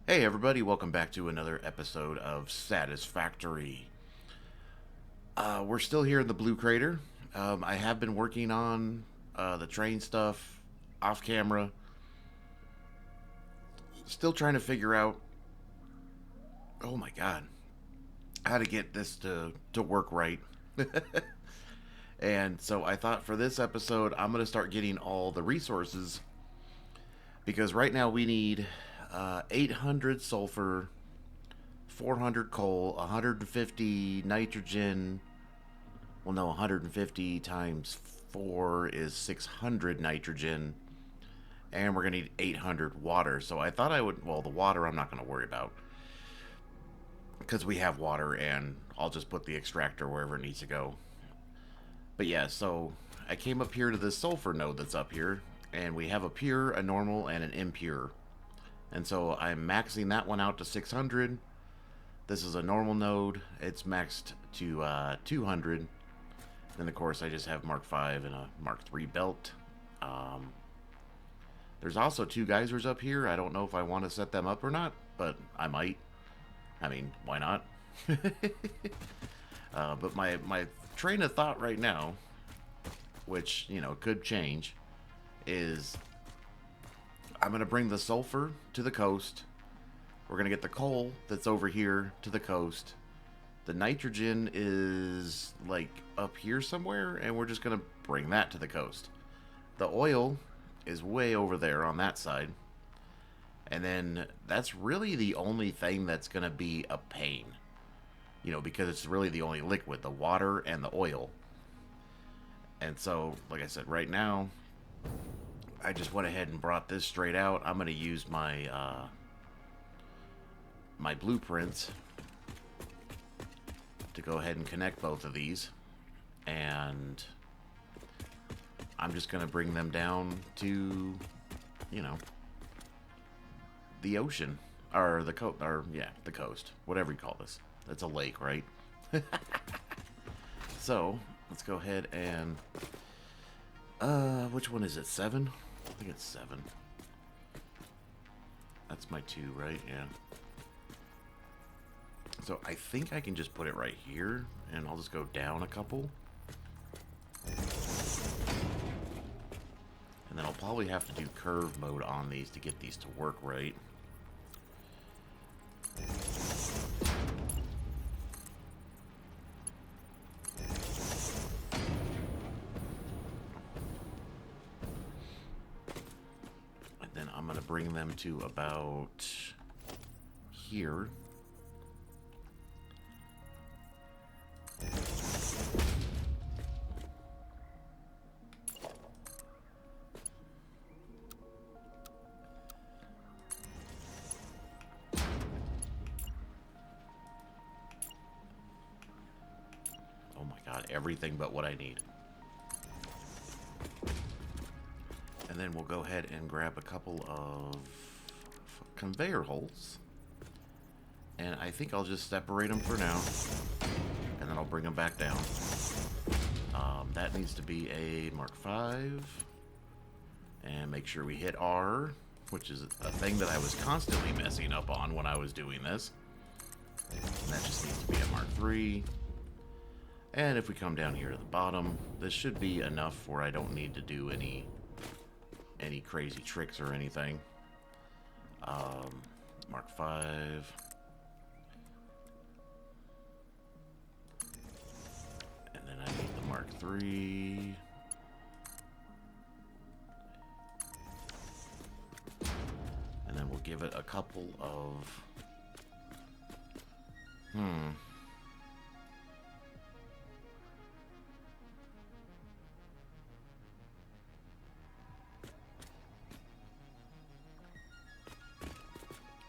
Hey everybody, welcome back to another episode of Satisfactory. We're still here in the Blue Crater. I have been working on the train stuff off camera. Still trying to figure out, oh my god, how to get this to work right. And so I thought for this episode, I'm going to start getting all the resources. Because right now we need 800 sulfur, 400 coal, 150 nitrogen. Well, no, 150 times 4 is 600 nitrogen. And we're going to need 800 water. So I thought I would, well, the water I'm not going to worry about. Because we have water and I'll just put the extractor wherever it needs to go. But yeah, so I came up here to this sulfur node that's up here. And we have a pure, a normal, and an impure. And so I'm maxing that one out to 600. This is a normal node. It's maxed to 200. Then, of course, I just have Mark 5 and a Mark 3 belt. There's also two geysers up here. I don't know if I want to set them up or not, but I might. I mean, why not? But my train of thought right now, which, you know, could change, is I'm going to bring the sulfur to the coast. We're going to get the coal that's over here to the coast. The nitrogen is like up here somewhere, and we're just going to bring that to the coast. The oil is way over there on that side. And then that's really the only thing that's going to be a pain. You know, because it's really the only liquid, the water and the oil. And so, like I said, right now, I just went ahead and brought this straight out. I'm going to use my my blueprints to go ahead and connect both of these. And I'm just going to bring them down to, you know, the ocean. Or the coast. Or, yeah, the coast. Whatever you call this. It's a lake, right? So, let's go ahead and... which one is it? 7? I think it's 7. That's my 2, right? Yeah. So I think I can just put it right here, and I'll just go down a couple. And then I'll probably have to do curve mode on these to get these to work right. Bring them to about here. Oh my god, everything but what I need. And then we'll go ahead and grab a couple of conveyor holes. And I think I'll just separate them for now. And then I'll bring them back down. That needs to be a Mark 5. And make sure we hit R, which is a thing that I was constantly messing up on when I was doing this. And that just needs to be a Mark 3. And if we come down here to the bottom, this should be enough where I don't need to do any crazy tricks or anything. Mark 5. And then I need the Mark 3. And then we'll give it a couple of...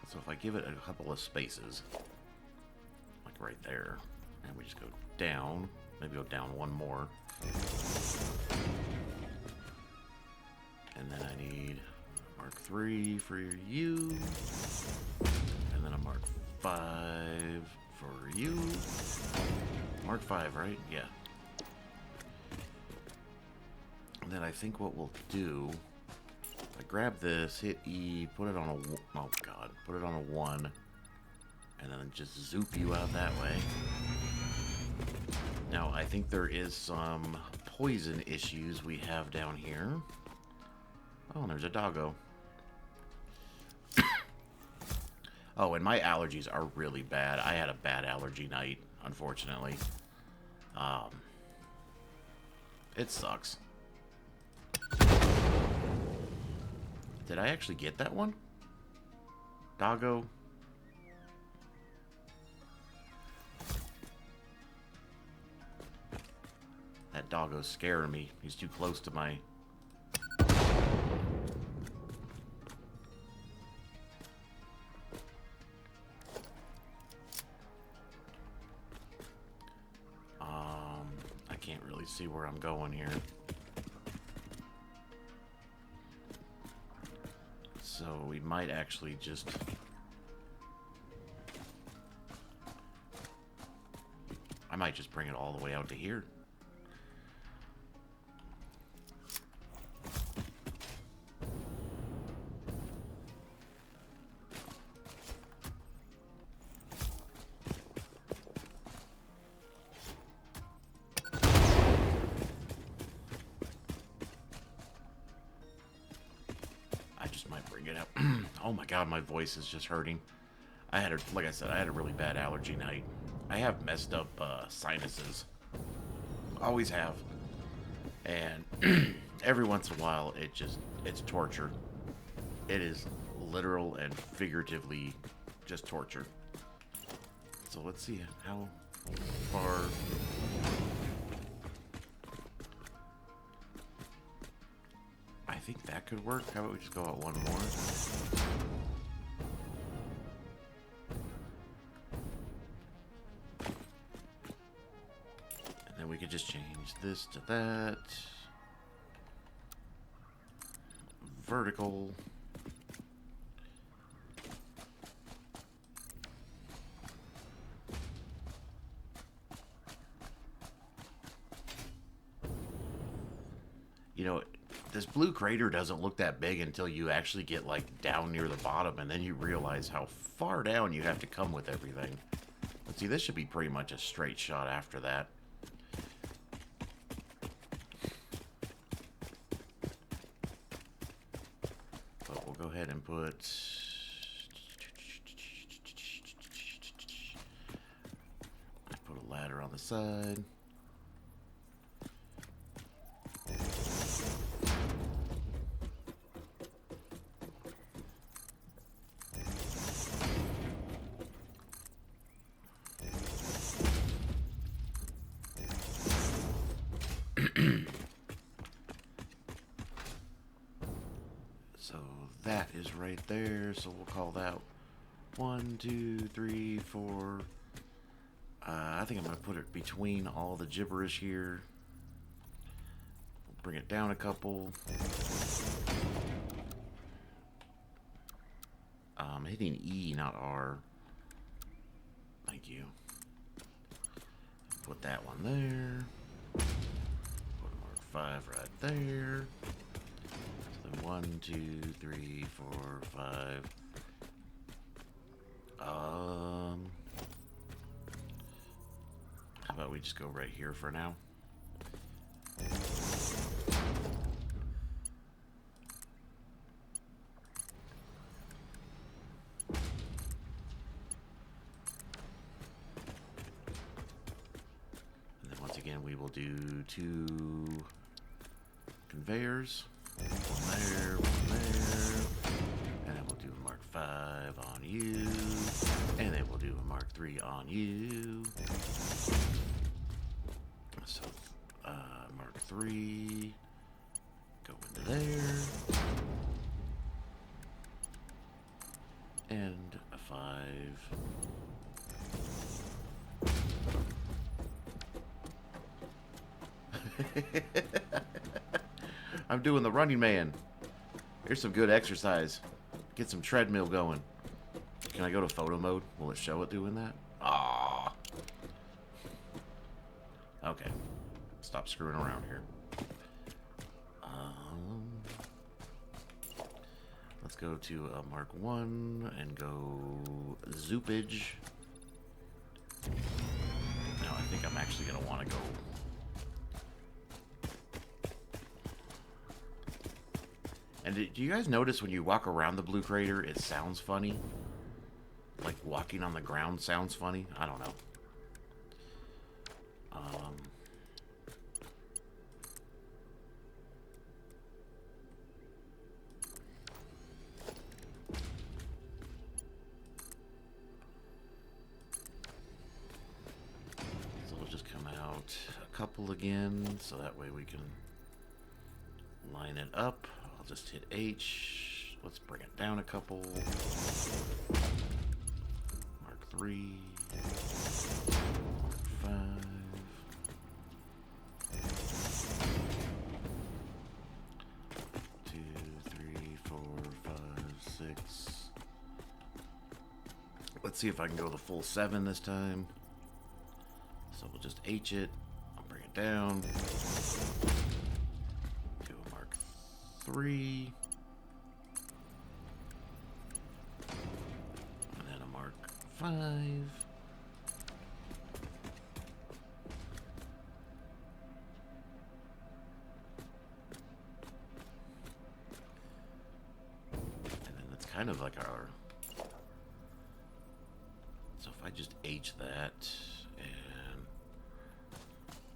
So if I give it a couple of spaces, like right there, and we just go down, maybe go down one more. And then I need Mark 3 for you, and then a Mark 5 for you. Mark 5, right? Yeah. And then I think what we'll do, I grab this, hit E, put it on a... Oh, God. Put it on a 1. And then just zoop you out that way. Now, I think there is some poison issues we have down here. Oh, and there's a doggo. Oh, and my allergies are really bad. I had a bad allergy night, unfortunately. It sucks. Did I actually get that one? Doggo? That doggo's scaring me. He's too close to my... I can't really see where I'm going here. So we might actually just... I might just bring it all the way out to here. Oh my god, my voice is just hurting. Like I said, I had a really bad allergy night. I have messed up sinuses. Always have. And every once in a while, it's torture. It is literal and figuratively just torture. So let's see how far... I think that could work. How about we just go out one more? And then we could just change this to that. Vertical. You know, this blue crater doesn't look that big until you actually get, like, down near the bottom, and then you realize how far down you have to come with everything. Let's see, this should be pretty much a straight shot after that. But we'll go ahead and put... I put a ladder on the side. So that is right there. So we'll call that 1, 2, 3, 4. I think I'm going to put it between all the gibberish here. We'll bring it down a couple. Hitting E, not R. Thank you. Put that one there. Put mark 5 right there. So then 1, 2, 3, 4, 5. How about we just go right here for now? Again, we will do 2 conveyors. One there, one there. And then we'll do a Mark 5 on you. And then we'll do a Mark 3 on you. So, Mark 3. Go into there. And a 5. I'm doing the running man. Here's some good exercise. Get some treadmill going. Can I go to photo mode? Will it show it doing that? Ah. Okay. Stop screwing around here. go to a Mark 1 and go zoopage. Now I think I'm actually going to want to go... And do you guys notice when you walk around the blue crater, it sounds funny? Like walking on the ground sounds funny? I don't know. So we'll just come out a couple again, so that way we can line it up. I'll just hit H. Let's bring it down a couple. Mark 3. Mark 5. 2, 3, 4, 5, 6. Let's see if I can go the full 7 this time. So we'll just H it. I'll bring it down. Do a Mark 3. And then a Mark 5. And then it's kind of like our... So if I just H that, and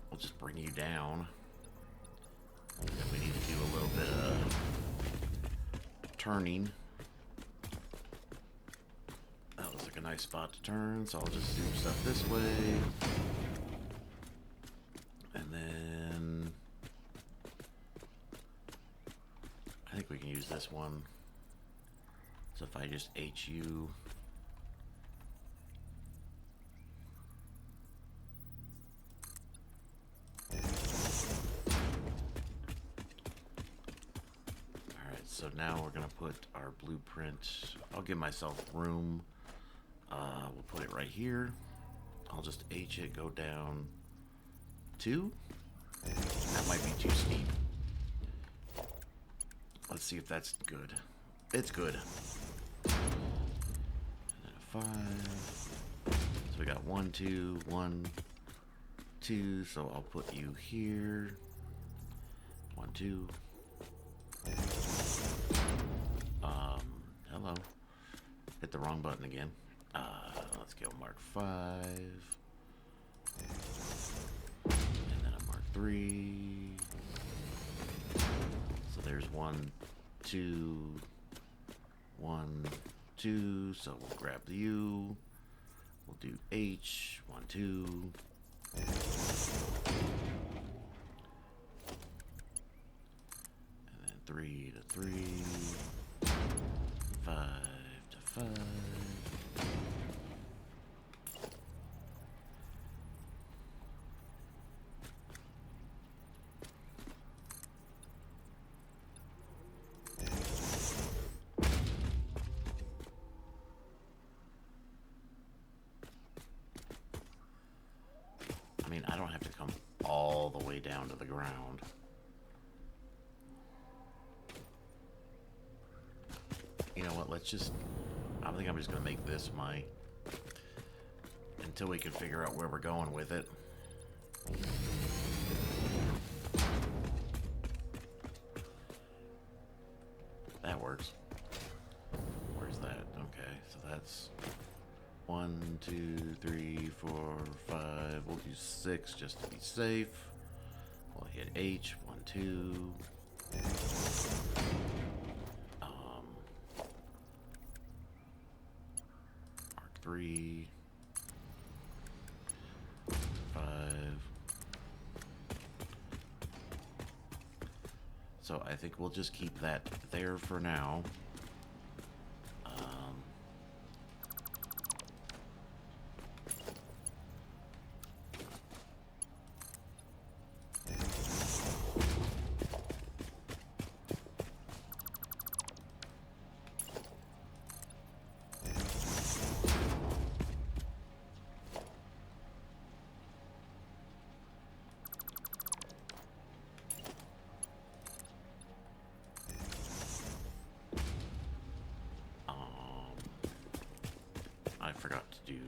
we'll just bring you down. And then we need to do a little bit of turning. That looks like a nice spot to turn, so I'll just do stuff this way. And then I think we can use this one. So if I just HU, so now we're going to put our blueprint. I'll give myself room. We'll put it right here. I'll just H it, go down 2. That might be too steep. Let's see if that's good. It's good. And then 5. So we got 1, 2, 1, 2. So I'll put you here. 1, 2. Hello. Hit the wrong button again. Let's go Mark 5. And then a Mark 3. So there's 1, 2, 1, 2. So we'll grab the U. We'll do H. 1, 2. And then 3 to 3. 5 to 5. I mean, I don't have to come all the way down to the ground. You know what, let's just... I think I'm just going to make this my... Until we can figure out where we're going with it. That works. Where's that? Okay, so that's... 1, 2, 3, 4, 5. We'll do 6 just to be safe. We'll hit H. 1, 2. Mark 3. 5. So I think we'll just keep that there for now. I forgot to do.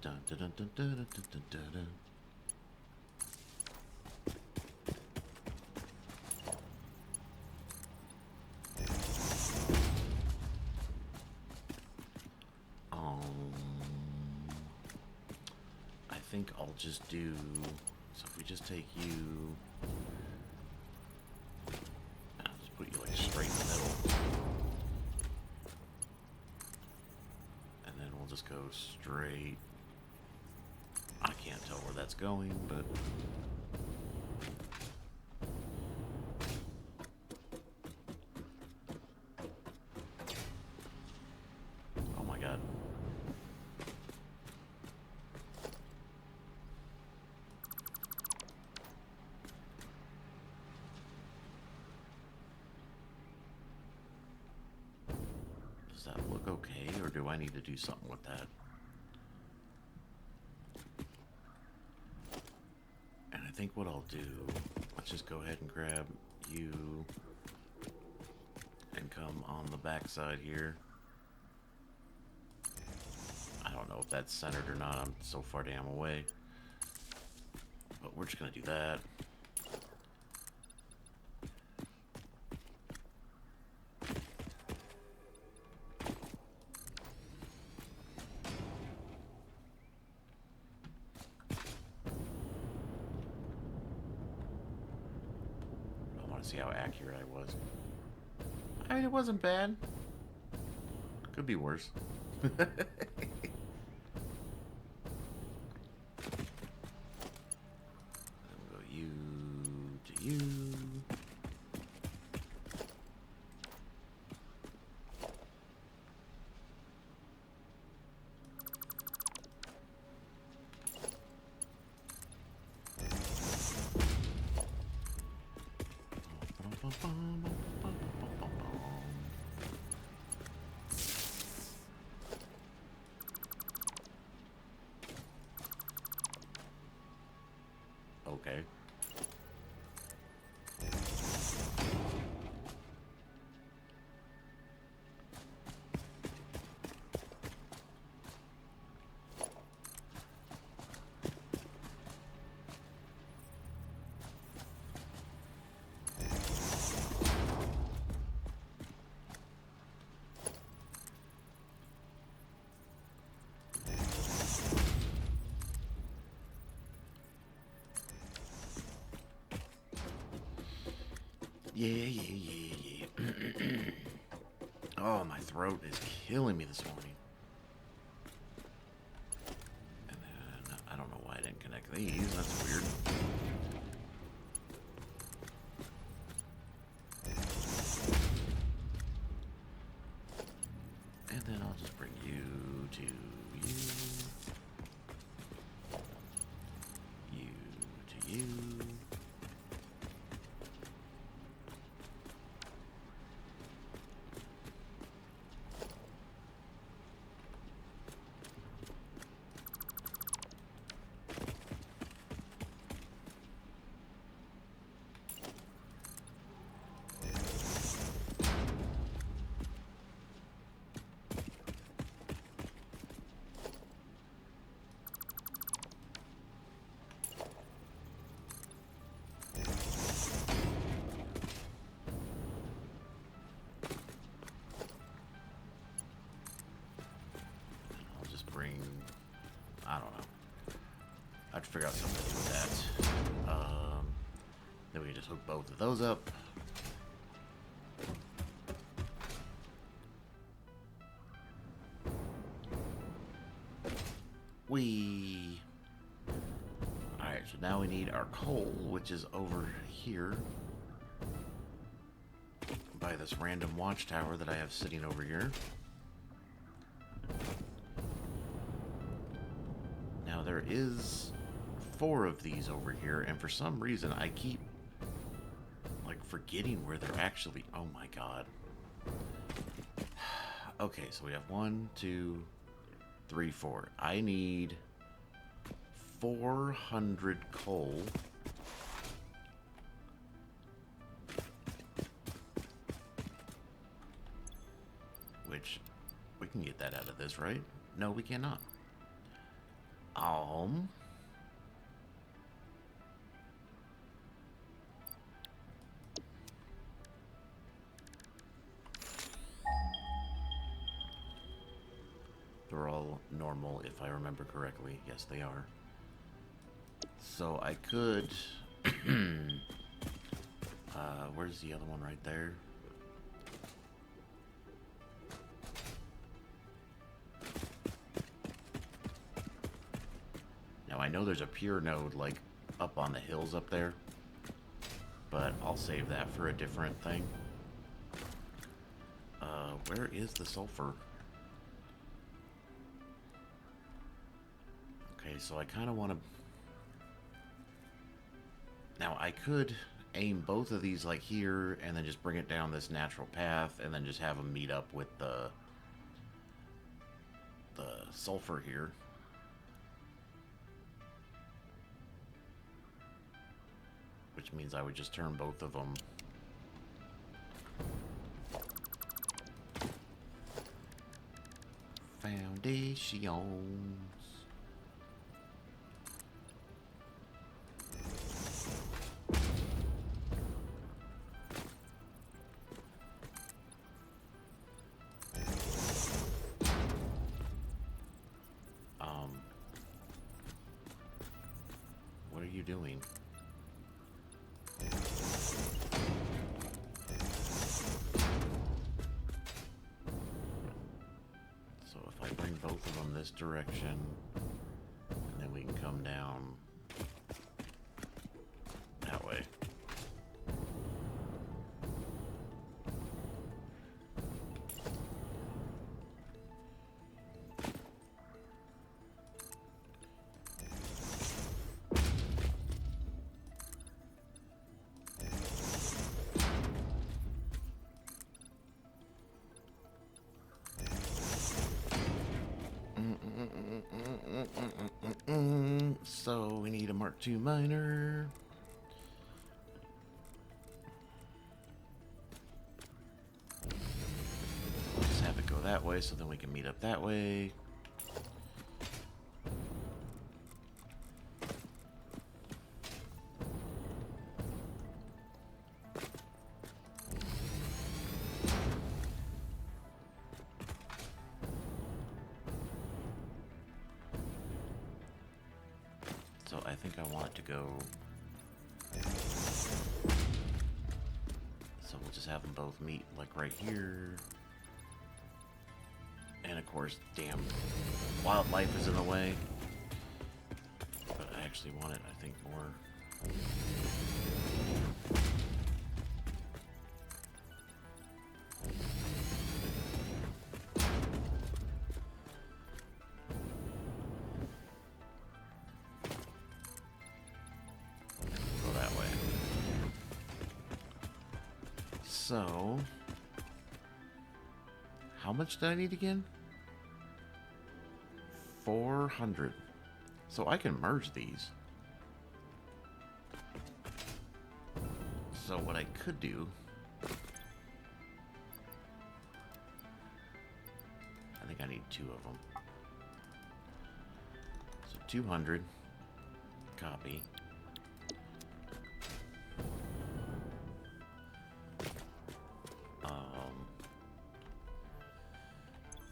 Dun, dun, dun, dun, dun, dun, dun, dun, dun. I think I'll just do. So if we just take you, I'll just put you like straight in the middle, and then we'll just go straight. I can't tell where that's going, but oh my god. Does that look okay, or do I need to do something with that? And I think what I'll do, let's just go ahead and grab you and come on the back side here. I don't know if that's centered or not. I'm so far damn away. But we're just gonna do that. I want to see how accurate I was. I mean, it wasn't bad. Could be worse. You. Okay. Yeah. Oh, my throat is killing me this morning. And then, I don't know why I didn't connect these. That's weird. And then I'll just bring you to you. You to you. I don't know. I have to figure out something to do with that. Then we can just hook both of those up. Alright, so now we need our coal, which is over here. by this random watchtower that I have sitting over here. Now there is 4 of these over here, and for some reason I keep like forgetting where they're actually. Oh my god. Okay, so we have 1, 2, 3, 4. I need 400 coal. Which we can get that out of this, right? No, we cannot. They're all normal, if I remember correctly. Yes, they are. So I could... where's the other one right there? Now I know there's a pure node, like, up on the hills up there. But I'll save that for a different thing. Where is the sulfur? Okay, so I kind of want to... Now, I could aim both of these, like, here, and then just bring it down this natural path, and then just have them meet up with the sulfur here. Which means I would just turn both of them... Foundations. What are you doing? Both of them this direction, and then we can come down that way. So we need a Mark II miner. Just have it go that way so then we can meet up that way. So I think I want it to go... So we'll just have them both meet, like, right here. And of course, damn, wildlife is in the way. But I actually want it, I think, more... So, how much did I need again? 400. So I can merge these. So what I could do... I think I need 2 of them. So 200. Copy.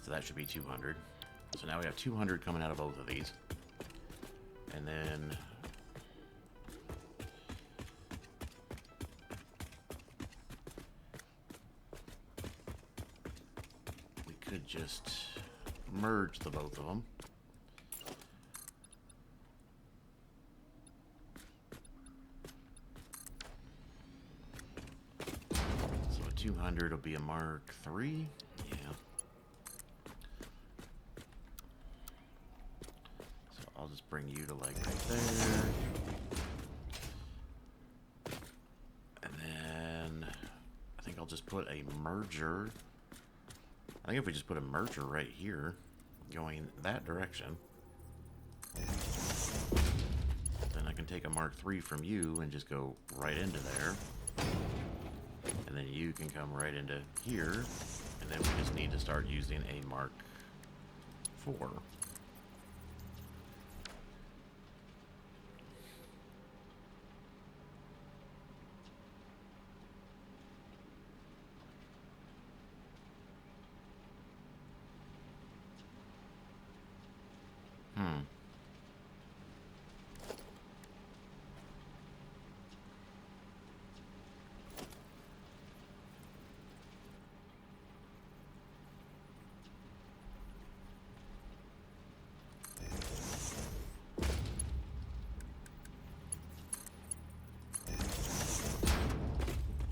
So that should be 200. So now we have 200 coming out of both of these. And then... we could just merge the both of them. So 200 will be a Mark 3. Yeah. So I'll just bring you to like right there. And then I think I'll just put a merger. I think if we just put a merger right here, going that direction, then I can take a Mark 3 from you and just go right into there. And then you can come right into here. And then we just need to start using a Mark 4.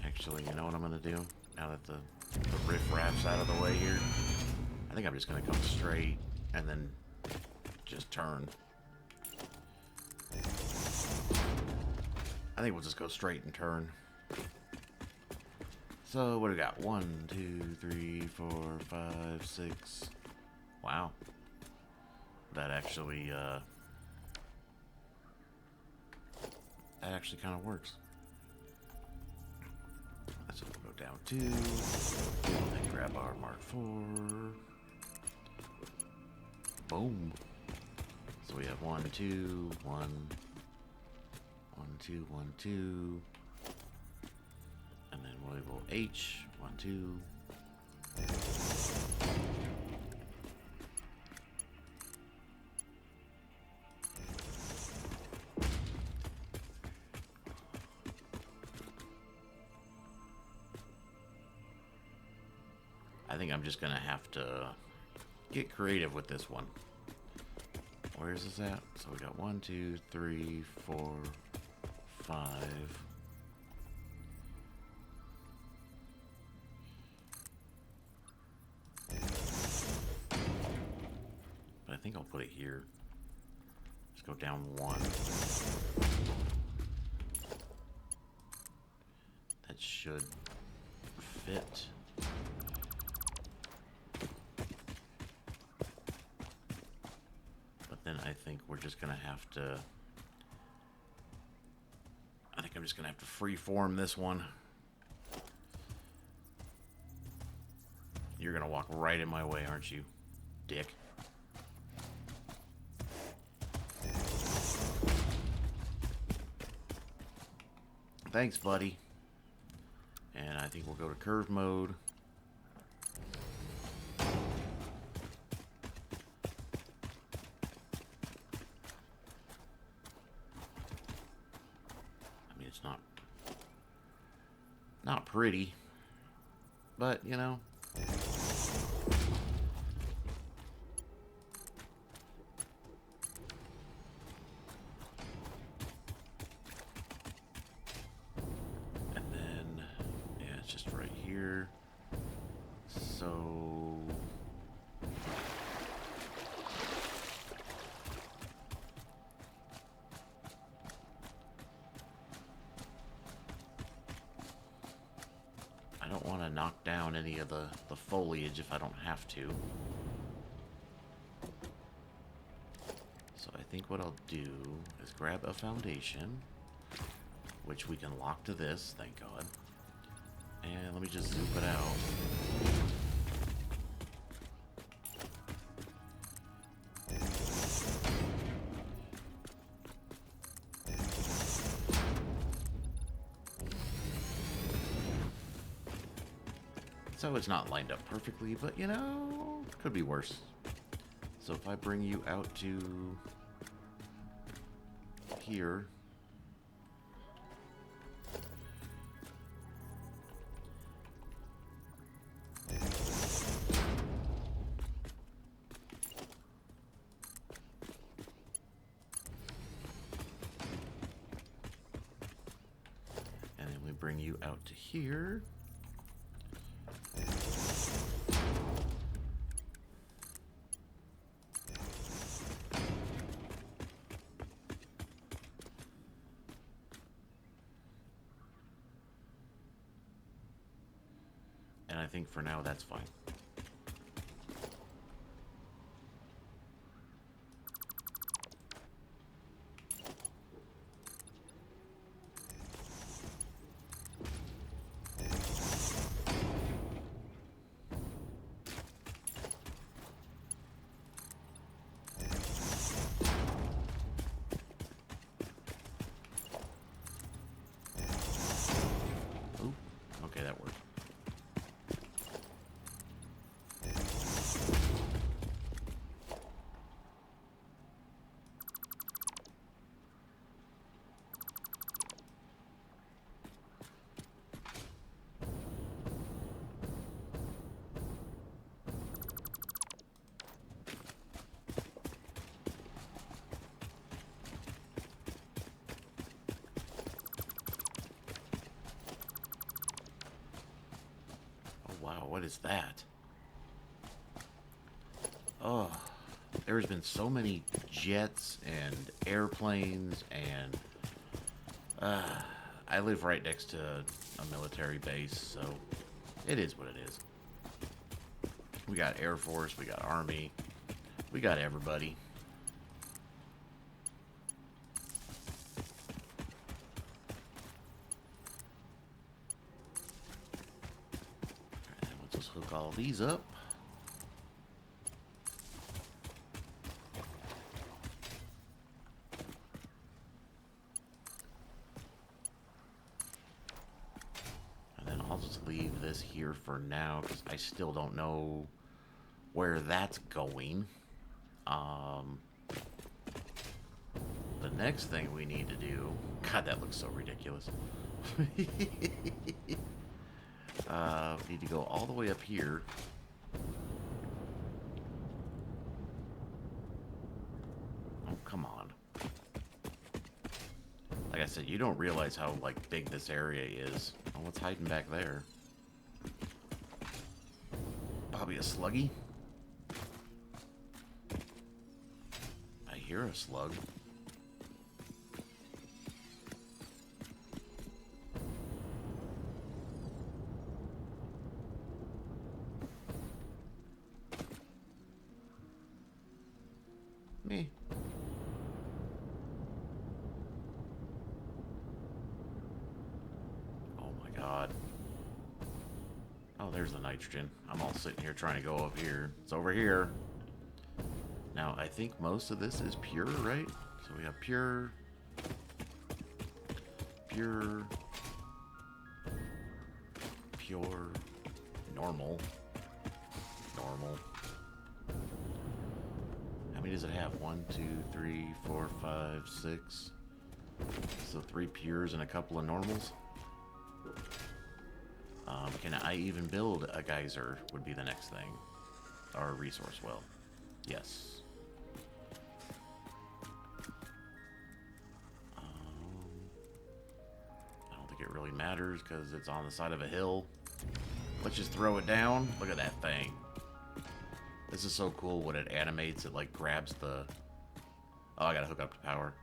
Actually, you know what I'm going to do? Now that the riff-raff's out of the way here, I think I'm just going to come straight and then just turn. I think we'll just go straight and turn. So, what do we got? 1, 2, 3, 4, 5, 6. Wow. That actually kind of works. So we'll go down 2, and grab our Mark 4. Boom. So we have 1, 2, 1, 1, 2, 1, 2. And then we will H, 1, 2. I think I'm just gonna have to get creative with this one. Where is this at? So we got 1, 2, 3, 4, 5. But I think I'll put it here. Just go down 1. That should fit. Then I think we're just gonna have to. I think I'm just gonna have to freeform this one. You're gonna walk right in my way, aren't you, dick? Thanks, buddy. And I think we'll go to curve mode. Not pretty, but you know. And then, yeah, it's just right here. So I don't want to knock down any of the foliage if I don't have to. So I think what I'll do is grab a foundation, which we can lock to this, thank God. And let me just zoom it out. So it's not lined up perfectly, but you know, could be worse. So if I bring you out to here, and then we bring you out to here. And I think for now that's fine. Ooh, okay, that worked. Wow, what is that? Oh, there's been so many jets and airplanes, and I live right next to a military base, so it is what it is. We got Air Force, we got Army, we got everybody. And we'll just hook all these up. I'll just leave this here for now because I still don't know where that's going. The next thing we need to do... God, that looks so ridiculous. We need to go all the way up here. Oh, come on. Like I said, you don't realize how, like, big this area is. Oh, what's hiding back there? Probably a sluggy? I hear a slug. Me. Oh my god. Oh, there's the nitrogen. I'm all sitting here trying to go up here. It's over here. Now, I think most of this is pure, right? So we have pure, normal. How many does it have? 1, 2, 3, 4, 5, 6. So 3 pures and a couple of normals. Can I even build a geyser would be the next thing. Or a resource well. Yes. I don't think it really matters because it's on the side of a hill. Let's just throw it down. Look at that thing. This is so cool when it animates. It like grabs the... Oh, I gotta hook up to power.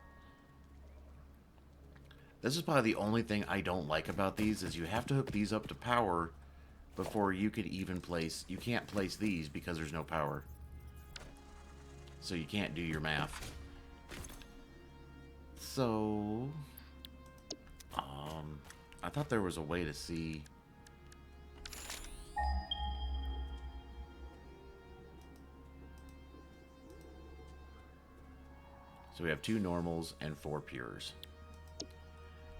This is probably the only thing I don't like about these is you have to hook these up to power before you could even place... You can't place these because there's no power. So you can't do your math. So... I thought there was a way to see... So we have 2 normals and 4 pures.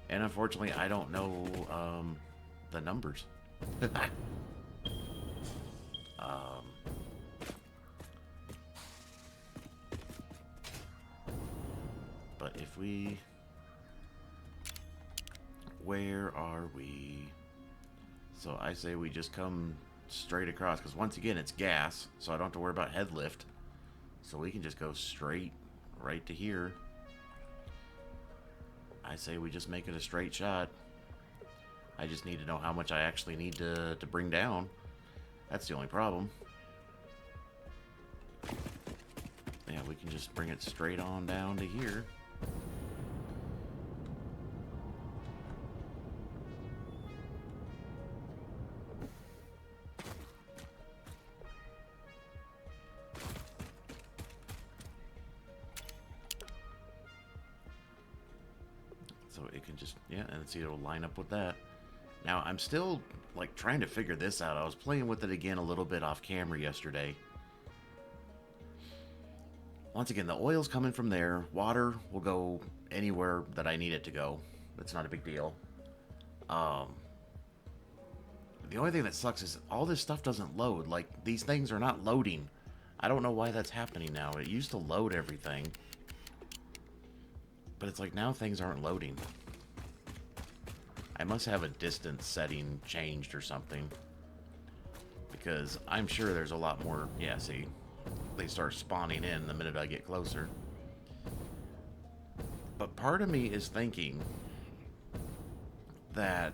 And unfortunately, I don't know the numbers. But if we... Where are we? So I say we just come straight across, because once again, it's gas, so I don't have to worry about head lift. So we can just go straight right to here. I say we just make it a straight shot. I just need to know how much I actually need to bring down. That's the only problem. Yeah, we can just bring it straight on down to here. can just, yeah, and see it'll line up with that. Now, I'm still, like, trying to figure this out. I was playing with it again a little bit off camera yesterday. Once again, the oil's coming from there. Water will go anywhere that I need it to go. It's not a big deal. The only thing that sucks is all this stuff doesn't load. Like, these things are not loading. I don't know why that's happening now. It used to load everything. But it's like now things aren't loading. I must have a distance setting changed or something. Because I'm sure there's a lot more... Yeah, see? They start spawning in the minute I get closer. But part of me is thinking that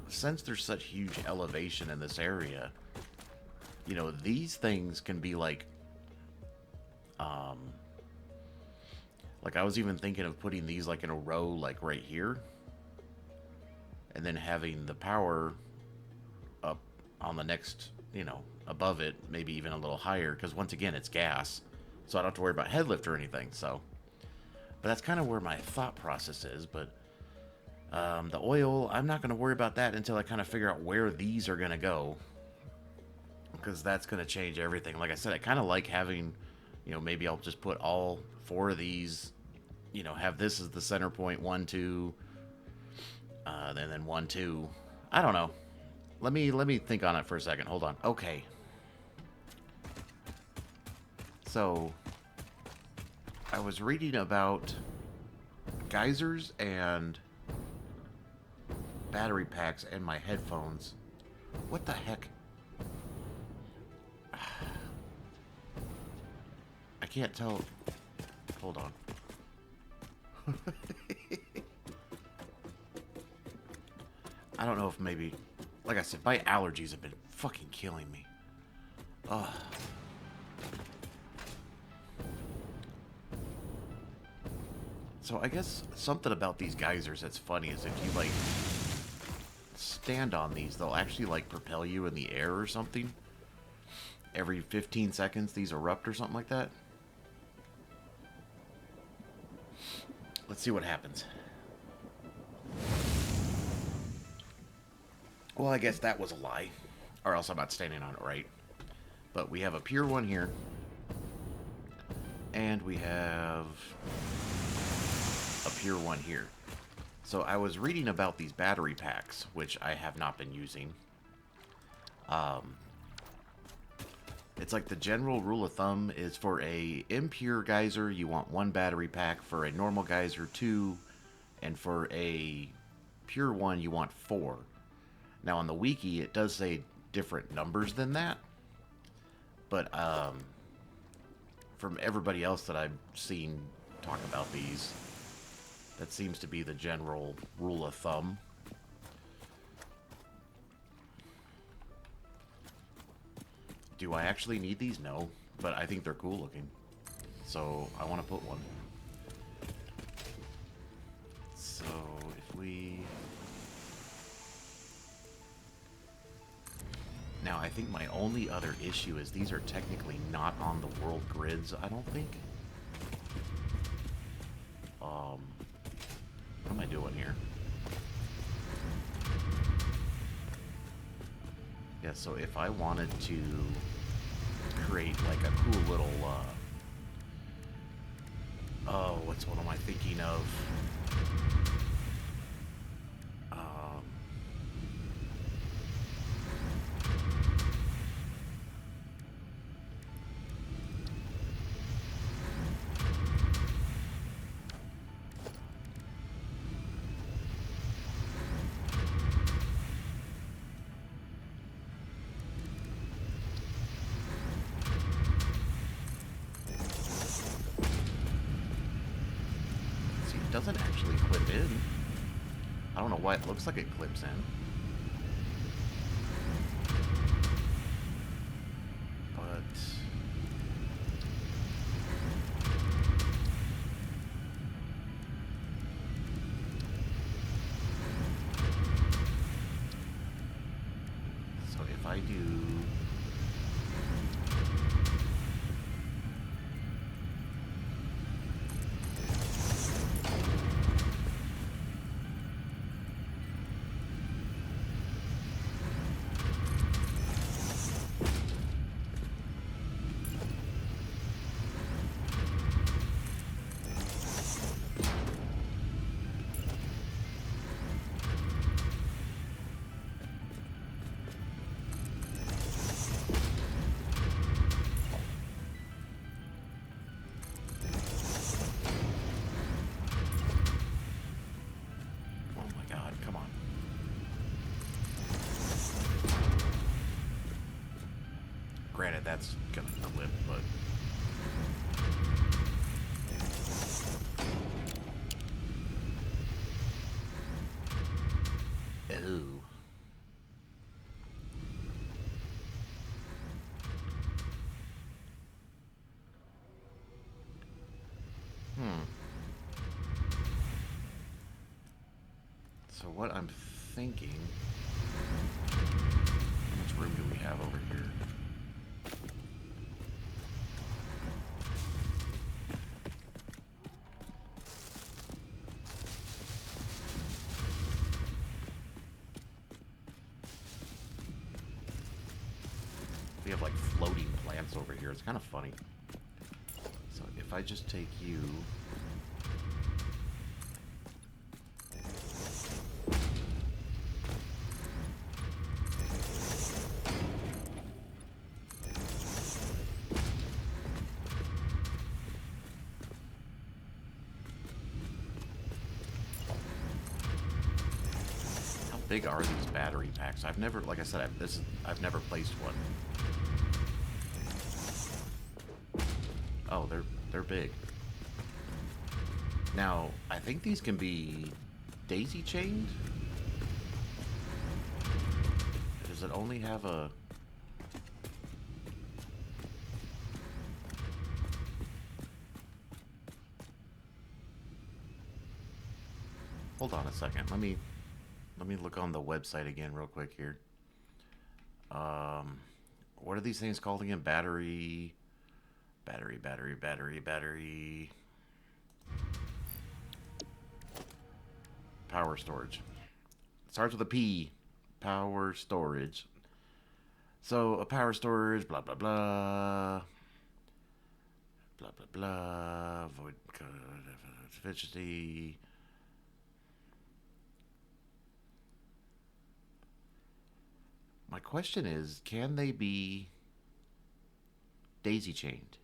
since there's such huge elevation in this area, you know, these things can be like I was even thinking of putting these like in a row, like right here, and then having the power up on the next, you know, above it, maybe even a little higher, because once again, it's gas, so I don't have to worry about headlift or anything. So, but that's kind of where my thought process is. But the oil, I'm not going to worry about that until I kind of figure out where these are going to go, because that's going to change everything. Like I said, I kind of like having, you know, maybe I'll just put all 4 of these, you know, have this as the center point, 1, 2, then 1, 2. I don't know. Let me think on it for a second. Hold on. Okay. So, I was reading about geysers and battery packs and my headphones. What the heck? I can't tell. Hold on. I don't know if maybe... Like I said, my allergies have been fucking killing me. Ugh. So I guess something about these geysers that's funny is if you, like, stand on these, they'll actually, like, propel you in the air or something. Every 15 seconds, these erupt or something like that. Let's see what happens. Well, I guess that was a lie. Or else I'm not standing on it right. But we have a pure one here. And we have a pure one here. So I was reading about these battery packs, which I have not been using. It's like the general rule of thumb is for a impure geyser, you want 1 battery pack. For a normal geyser, 2. And for a pure one, you want 4. Now on the wiki, it does say different numbers than that. But from everybody else that I've seen talk about these, that seems to be the general rule of thumb. Do I actually need these? No, but I think they're cool looking. So I want to put one. So if we... Now I think my only other issue is these are technically not on the world grids, I don't think. What am I doing here? Yeah, so if I wanted to create like a cool little, what am I thinking of? Doesn't actually clip in. I don't know why it looks like it clips in. But... So if I do... that's gonna clip, but... Ooh. So what I'm thinking... How much room do we have over here? We have like floating plants over here. It's kind of funny. So if I just take you... How big are these battery packs? I've never, like I said, I've never placed one. Oh, they're big. Now, I think these can be daisy chained. Does it only have a... Hold on a second. Let me look on the website again real quick here. What are these things called again? Battery. Power storage. It starts with a P. Power storage. So a power storage, blah blah blah. Blah blah blah. Void efficiency. My question is, can they be daisy chained?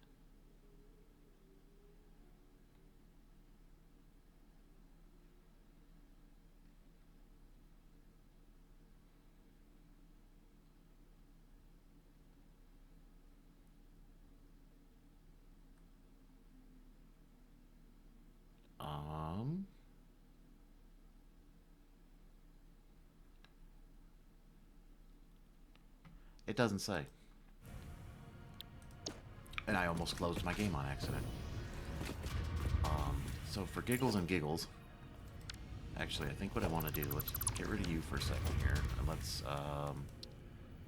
It doesn't say. And I almost closed my game on accident. So for giggles and giggles, actually, I think what I want to do, let's get rid of you for a second here, and let's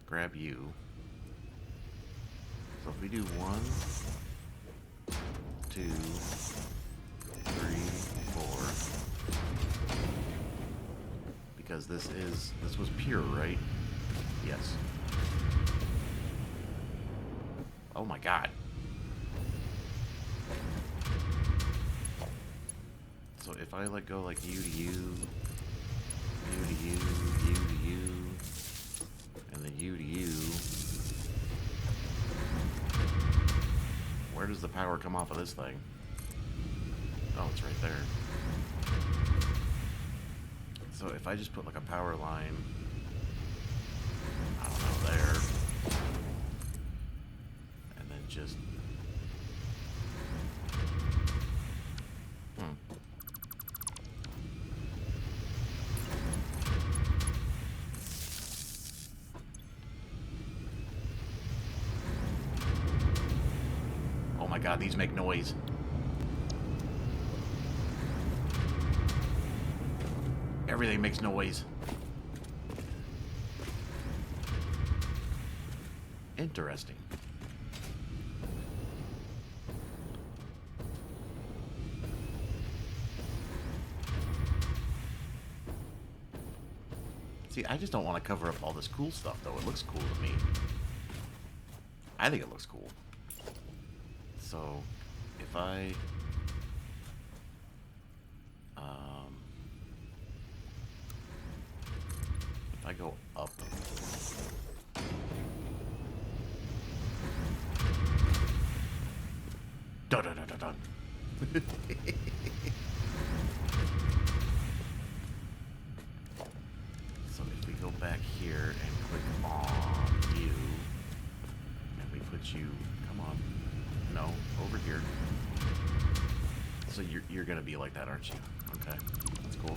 grab you. So if we do 1, 2, 3, 4, because this was pure, right? Yes. Oh my god. So if I let go like you to you, you to you, you to you, and then you to you, where does the power come off of this thing? Oh, it's right there. So if I just put like a power line, I don't know, there, and then just... Oh my god, these make noise. Everything makes noise. Interesting. See, I just don't want to cover up all this cool stuff, though. It looks cool to me. I think it looks cool. So, if I... if I go up... Dun dun dun dun dun. So if we go back here and click on you, and we put put you... Come on. No, over here. So you're gonna be like that, aren't you? Okay, that's cool.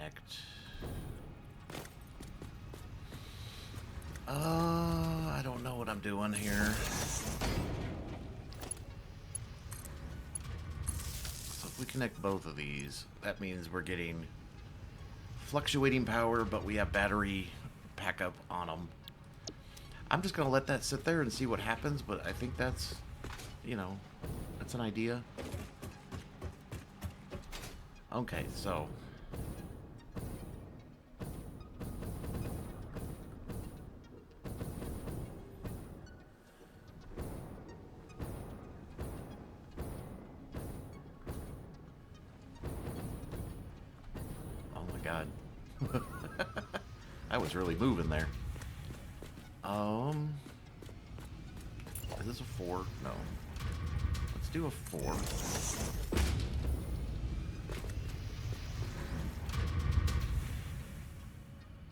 connect. I don't know what I'm doing here. So if we connect both of these, that means we're getting fluctuating power, but we have battery backup on them. I'm just going to let that sit there and see what happens, but I think that's, you know, that's an idea. Okay, so... Oh my god. I was really moving there. Is this a 4? No. Let's do a 4.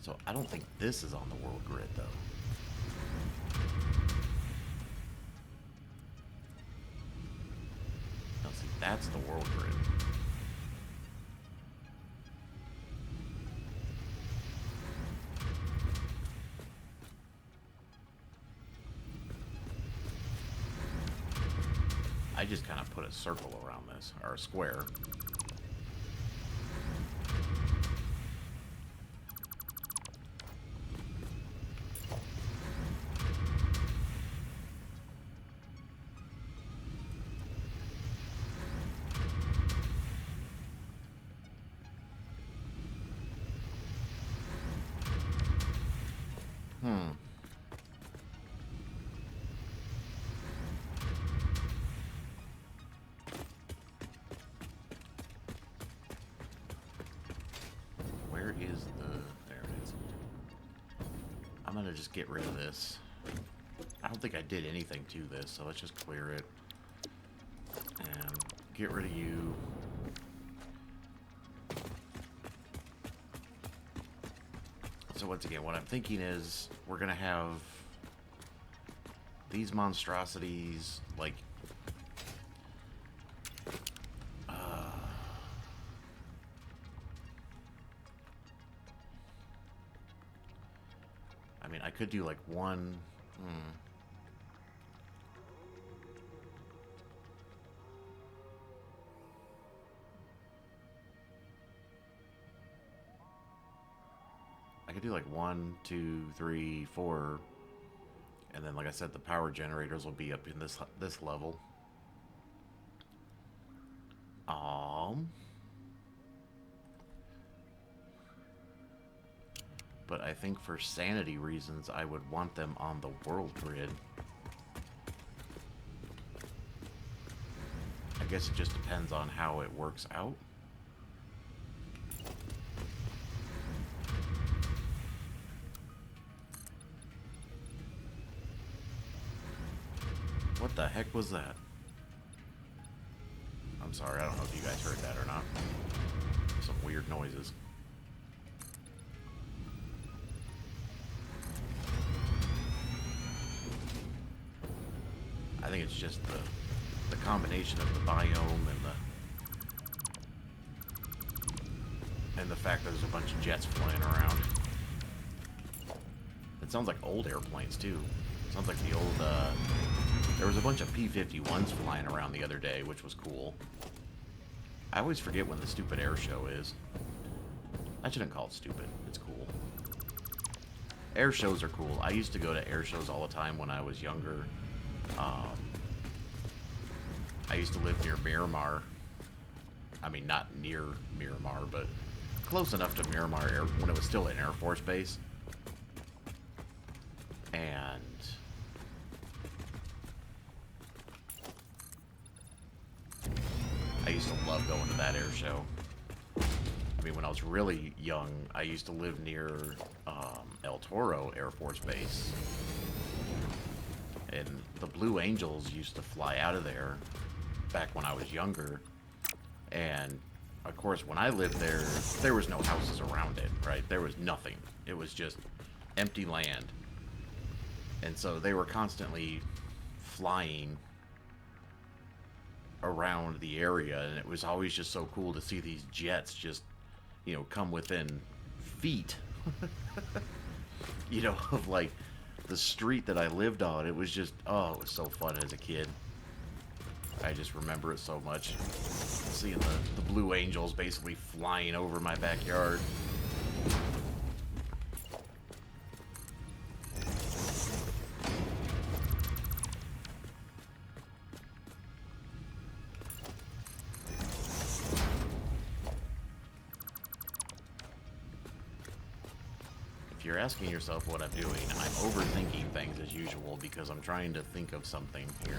So I don't think this is on the world grid, though. That's the world grid. I just kind of put a circle around this, or a square. Where is the... There it is. I'm gonna just get rid of this. I don't think I did anything to this, so let's just clear it. And get rid of you. So once again, what I'm thinking is we're gonna have these monstrosities, like... I mean, I could do like one... I could do like 1, 2, 3, 4, and then, like I said, the power generators will be up in this level. But I think for sanity reasons, I would want them on the world grid. I guess it just depends on how it works out. What the heck was that? I'm sorry, I don't know if you guys heard that or not. Some weird noises. I think it's just the combination of the biome and the fact that there's a bunch of jets flying around. It sounds like old airplanes too. It sounds like the old there was a bunch of P-51s flying around the other day, which was cool. I always forget when the stupid air show is. I shouldn't call it stupid. It's cool. Air shows are cool. I used to go to air shows all the time when I was younger. I used to live near Miramar. I mean, not near Miramar, but close enough to Miramar when it was still an Air Force base. And I used to love going to that air show. I mean, when I was really young, I used to live near El Toro Air Force Base. And the Blue Angels used to fly out of there back when I was younger. And, of course, when I lived there, there was no houses around it, right? There was nothing. It was just empty land. And so they were constantly flying around the area, and it was always just so cool to see these jets just, you know, come within feet, you know, of, like, the street that I lived on. It was just, oh, it was so fun as a kid. I just remember it so much. Seeing the Blue Angels basically flying over my backyard. If you're asking yourself what I'm doing, I'm overthinking things as usual because I'm trying to think of something here.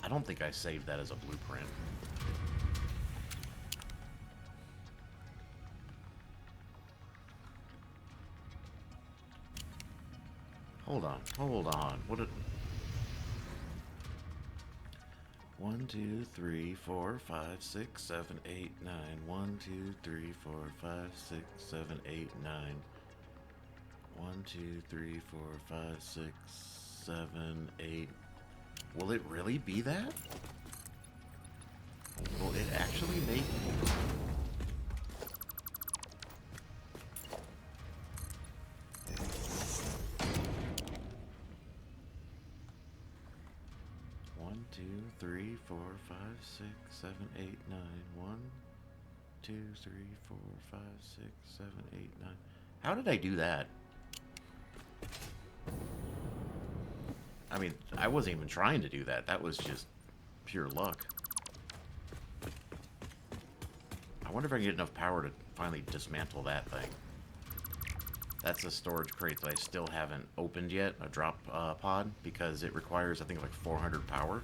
I don't think I saved that as a blueprint. Hold on. What did... 1, 2, 3, 4, 5, 6, 7, 8, 9. 1, 2, 3, 4, 5, 6, 7, 8, 9. 1, 2, 3, 4, 5, 6, 7, 8. Will it really be that? Will it actually make... One, two, three, 4, 5, 6, 7, 8, 9. 1, 2, 3, 4, 5, 6, 7, 8, 9. How did I do that? I mean, I wasn't even trying to do that. That was just pure luck. I wonder if I can get enough power to finally dismantle that thing. That's a storage crate that I still haven't opened yet, a drop pod, because it requires, I think, like 400 power.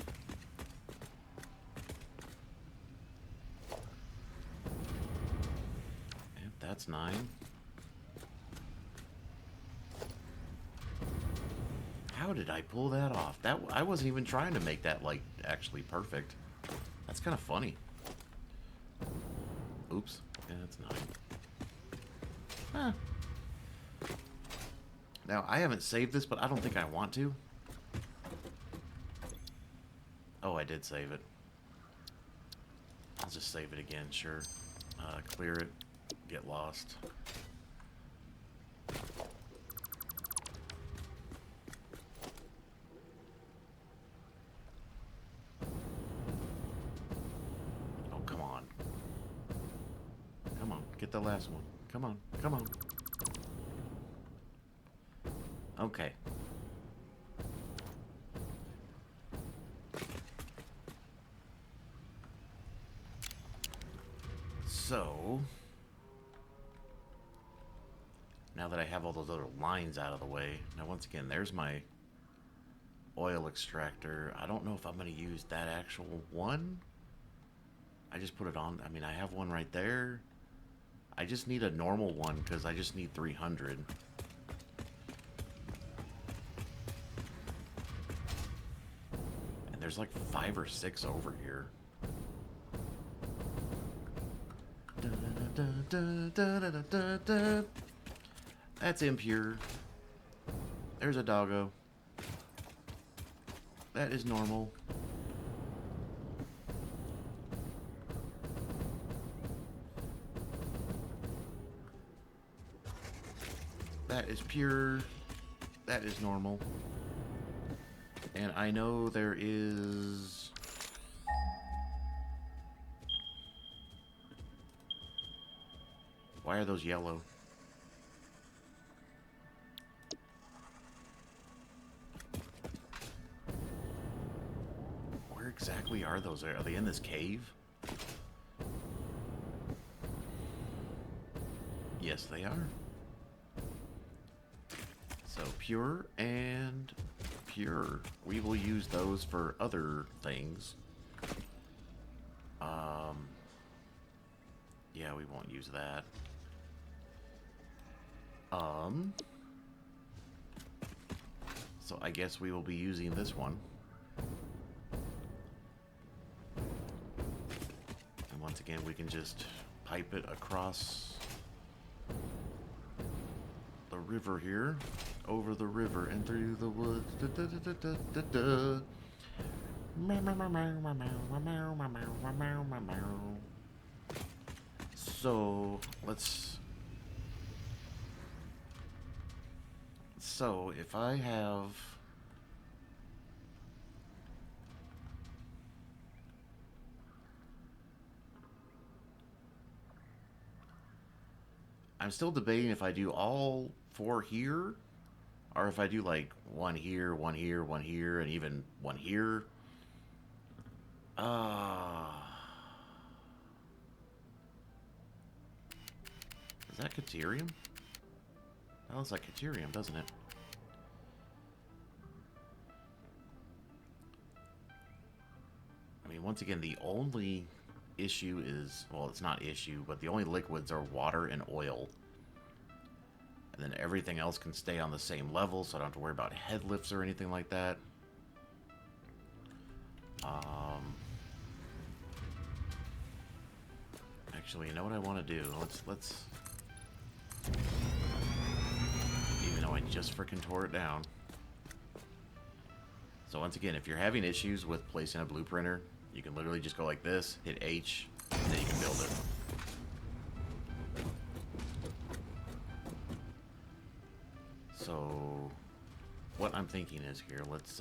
And that's 9. How did I pull that off? That I wasn't even trying to make that, like, actually perfect. That's kind of funny. Oops. Yeah, that's 9. Huh. Now, I haven't saved this, but I don't think I want to. Oh, I did save it. I'll just save it again, sure. Clear it. Get lost. Oh, come on. Come on, get the last one. Come on, come on. Okay. So, now that I have all those other lines out of the way, now once again, there's my oil extractor. I don't know if I'm going to use that actual one. I just put it on. I mean, I have one right there. I just need a normal one because I just need 300. And there's like 5 or 6 over here. That's impure. There's a doggo. That is normal. That is pure. That is normal. And I know there is... Why are those yellow? Where exactly are those? Are they in this cave? Yes, they are. So pure and pure. We will use those for other things. Yeah, we won't use that. So I guess we will be using this one. And once again, we can just pipe it across the river here, over the river and through the woods. So let's. So if I have. I'm still debating if I do all 4 here, or if I do like 1 here, 1 here, 1 here, and even 1 here. Is that Caterium? That looks like Caterium, doesn't it? I mean, once again, the only issue is, well, it's not issue, but the only liquids are water and oil. And then everything else can stay on the same level, so I don't have to worry about head lifts or anything like that. Actually, you know what I want to do? Let's even though I just freaking tore it down. So once again, if you're having issues with placing a blueprinter, you can literally just go like this, hit H, and then you can build it. So what I'm thinking is here, let's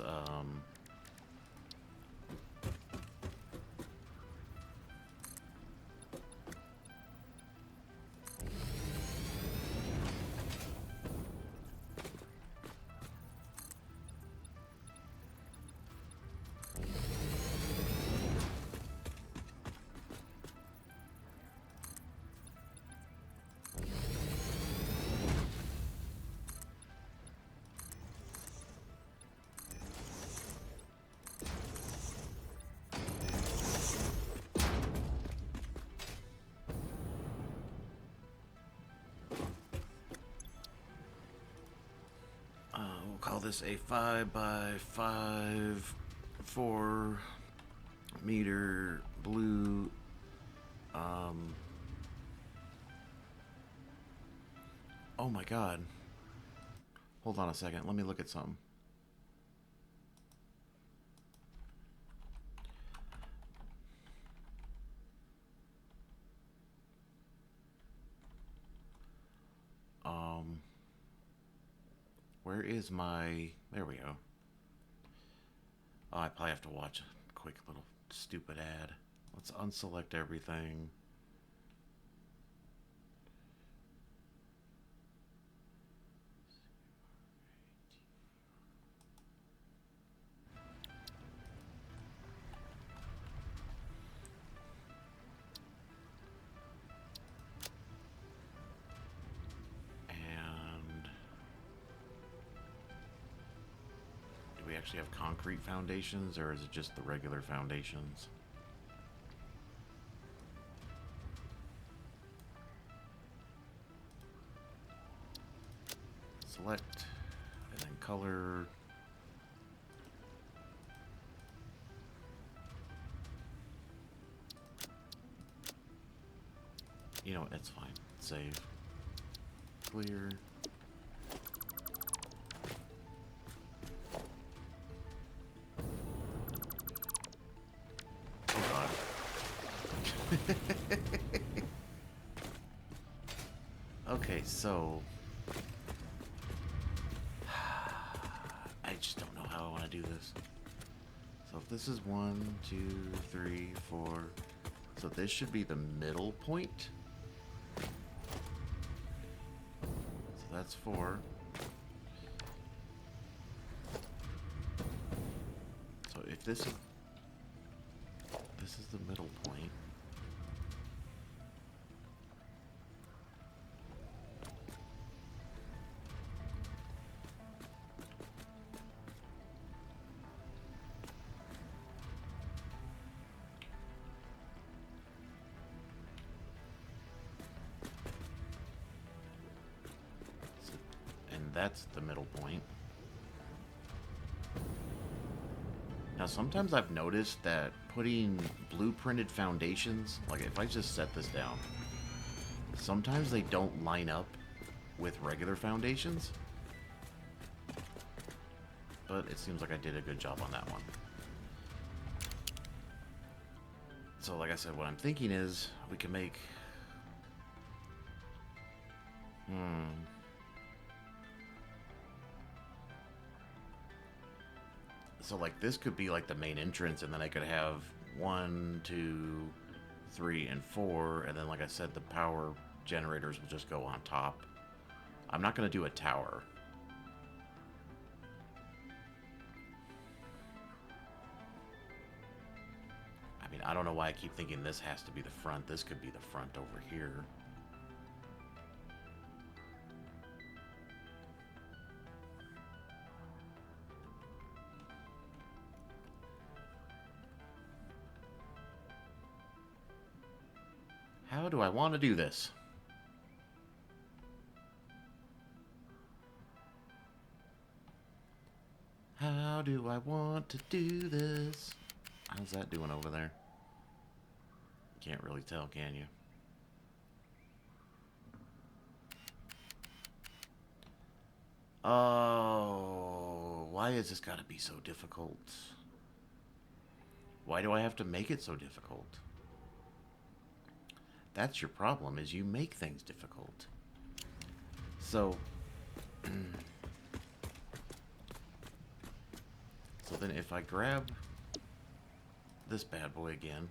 we'll call this a 5 by 5 4-meter blue oh my god. Hold on a second. Let me look at something. Where is my... There we go. Oh, I probably have to watch a quick little stupid ad. Let's unselect everything. We actually have concrete foundations, or is it just the regular foundations? Select, and then color. You know what, it's fine. Save. Clear. Okay, so I just don't know how I want to do this. So if this is 1, 2, 3, 4, so this should be the middle point. So that's 4. So if this is the middle point. That's the middle point. Now, sometimes I've noticed that putting blueprinted foundations, like if I just set this down, sometimes they don't line up with regular foundations. But it seems like I did a good job on that one. So, like I said, what I'm thinking is we can make... So, like, this could be, like, the main entrance, and then I could have 1, 2, 3, and 4, and then, like I said, the power generators will just go on top. I'm not going to do a tower. I mean, I don't know why I keep thinking this has to be the front. This could be the front over here. How do I want to do this? How do I want to do this? How's that doing over there? Can't really tell, can you? Oh, Why has this got to be so difficult? Why do I have to make it so difficult? That's your problem, is you make things difficult. So, so then if I grab this bad boy again,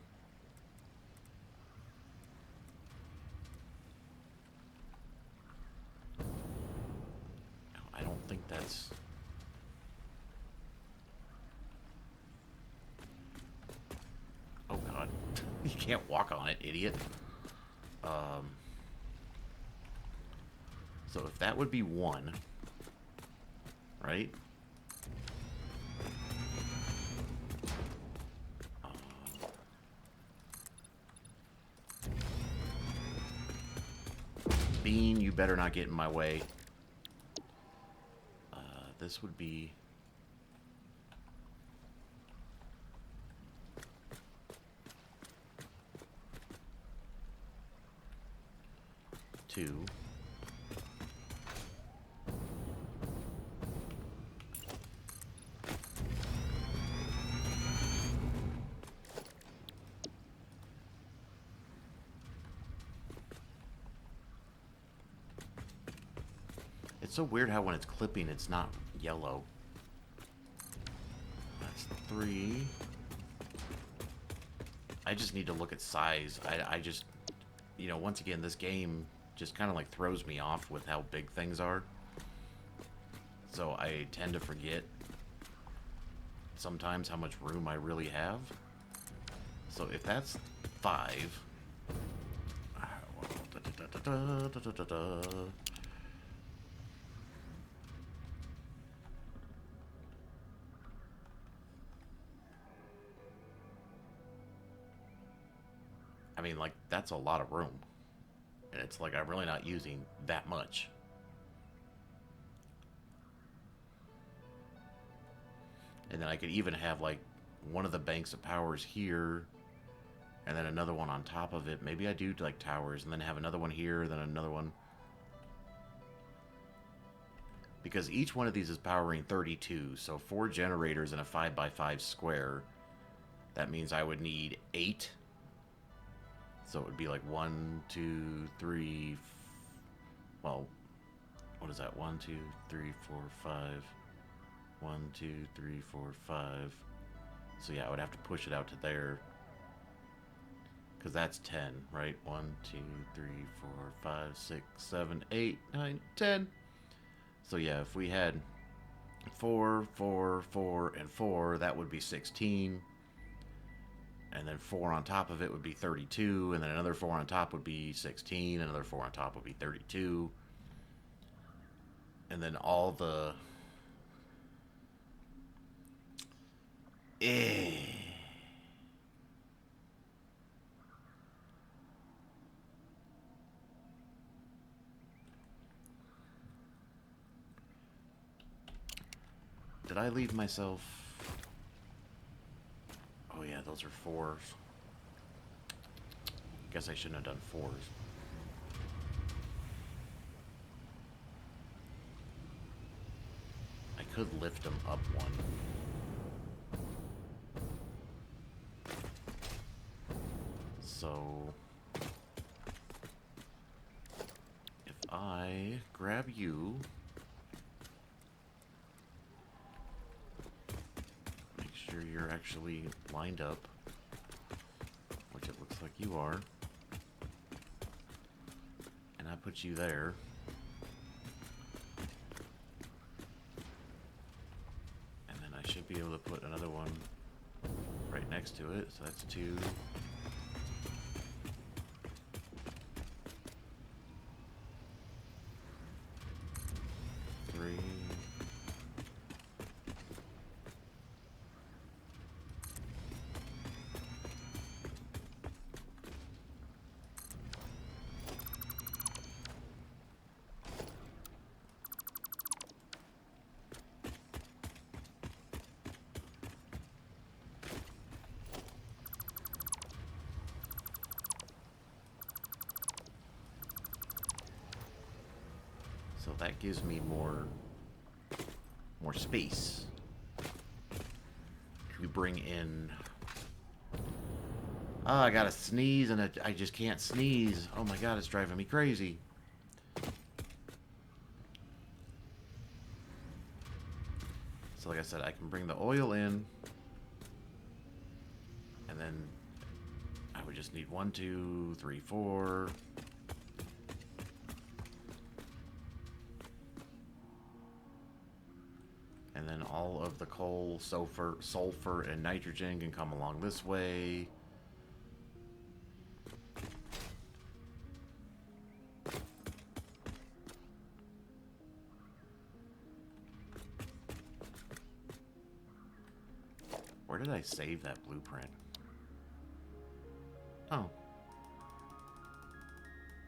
I don't think that's... Oh god, you can't walk on it, idiot. So if that would be 1, right? Bean, you better not get in my way. This would be... 2. It's so weird how when it's clipping, it's not yellow. That's 3. I just need to look at size. I just, you know, once again, this game just kind of like throws me off with how big things are. So I tend to forget sometimes how much room I really have. So if that's 5... I mean, like, that's a lot of room. And it's like I'm really not using that much. And then I could even have, like, one of the banks of powers here, and then another one on top of it. Maybe I do, like, towers, and then have another one here, then another one. Because each one of these is powering 32, so 4 generators in a 5x5 square. That means I would need 8. So it would be like 1, 2, 3. Well, what is that? 1, 2, 3, 4, 5. 1, 2, 3, 4, 5. So yeah, I would have to push it out to there. Because that's 10, right? 1, 2, 3, 4, 5, 6, 7, 8, 9, 10. So yeah, if we had 4, 4, 4, and 4, that would be 16. And then 4 on top of it would be 32, and then another 4 on top would be 16, another 4 on top would be 32. And then all the... Did I leave myself... Oh yeah, those are 4s. Guess I shouldn't have done 4s. I could lift them up 1. So... if I grab you... make sure you're actually lined up, which it looks like you are. And I put you there. And then I should be able to put another one right next to it. So that's 2. 3. So that gives me more space. we bring in... Oh, I gotta sneeze and I just can't sneeze. Oh my god, it's driving me crazy. So like I said, I can bring the oil in. And then I would just need 1, 2, 3, 4. And then all of the coal, sulfur, and nitrogen can come along this way. Where did I save that blueprint? Oh.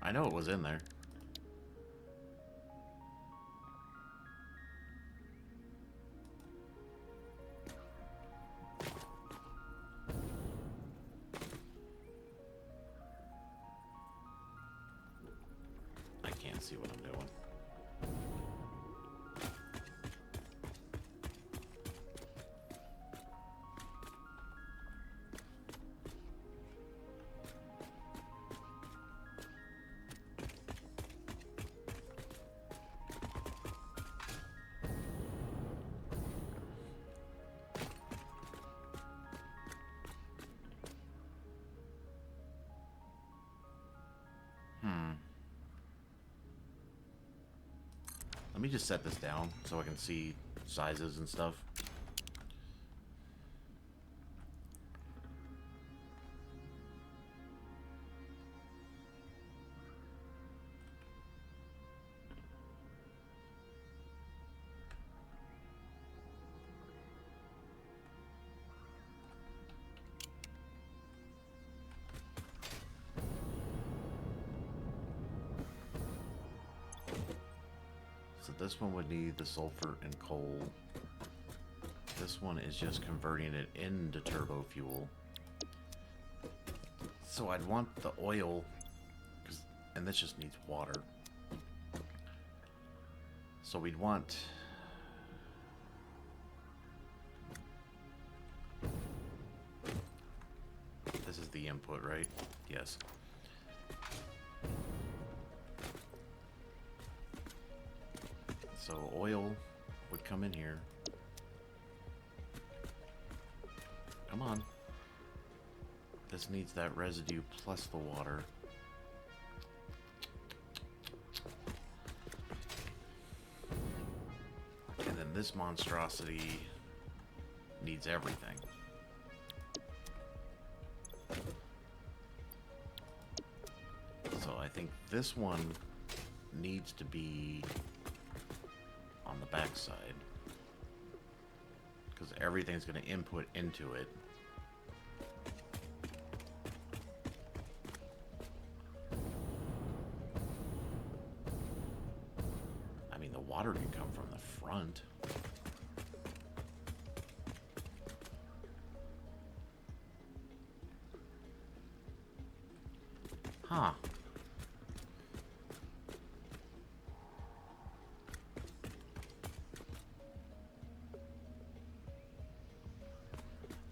I know it was in there. I can't see what I'm doing. Let me just set this down so I can see sizes and stuff. So this one would need the sulfur and coal. This one is just converting it into turbo fuel. So I'd want the oil, and this just needs water. So we'd want... This is the input, right? Yes. So oil would come in here. Come on. This needs that residue plus the water. And then this monstrosity needs everything. So I think this one needs to be on the back side, because everything's going to input into it. I mean, the water can come from the front. Huh.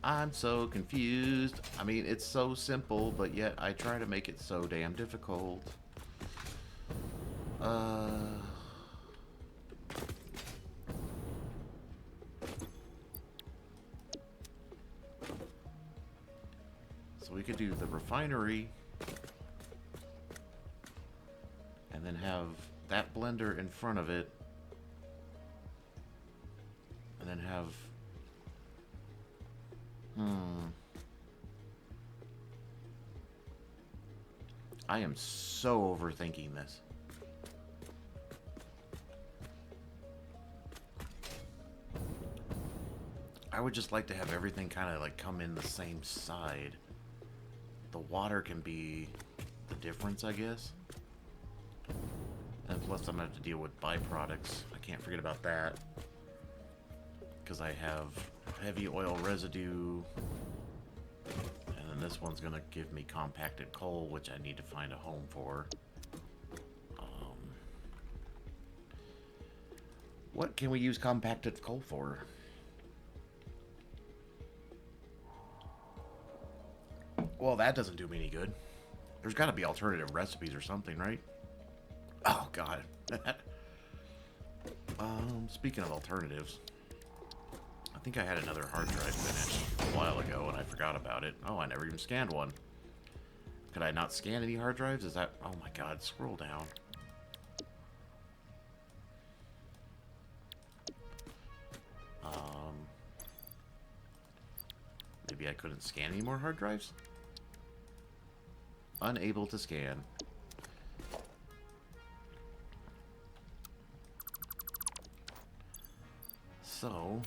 I'm so confused. I mean, it's so simple, but yet I try to make it so damn difficult. So we could do the refinery and then have that blender in front of it, and then have... I am so overthinking this. I would just like to have everything kind of like come in the same side. The water can be the difference, I guess. And plus I'm gonna have to deal with byproducts. I can't forget about that, because I have heavy oil residue, and then this one's gonna give me compacted coal, which I need to find a home for. What can we use compacted coal for? Well, that doesn't do me any good. There's got to be alternative recipes or something, right? Oh, God. Speaking of alternatives, I think I had another hard drive finished a while ago and I forgot about it. Oh, I never even scanned one. Could I not scan any hard drives? Is that... Oh, my God. Scroll down. Maybe I couldn't scan any more hard drives? Unable to scan. So...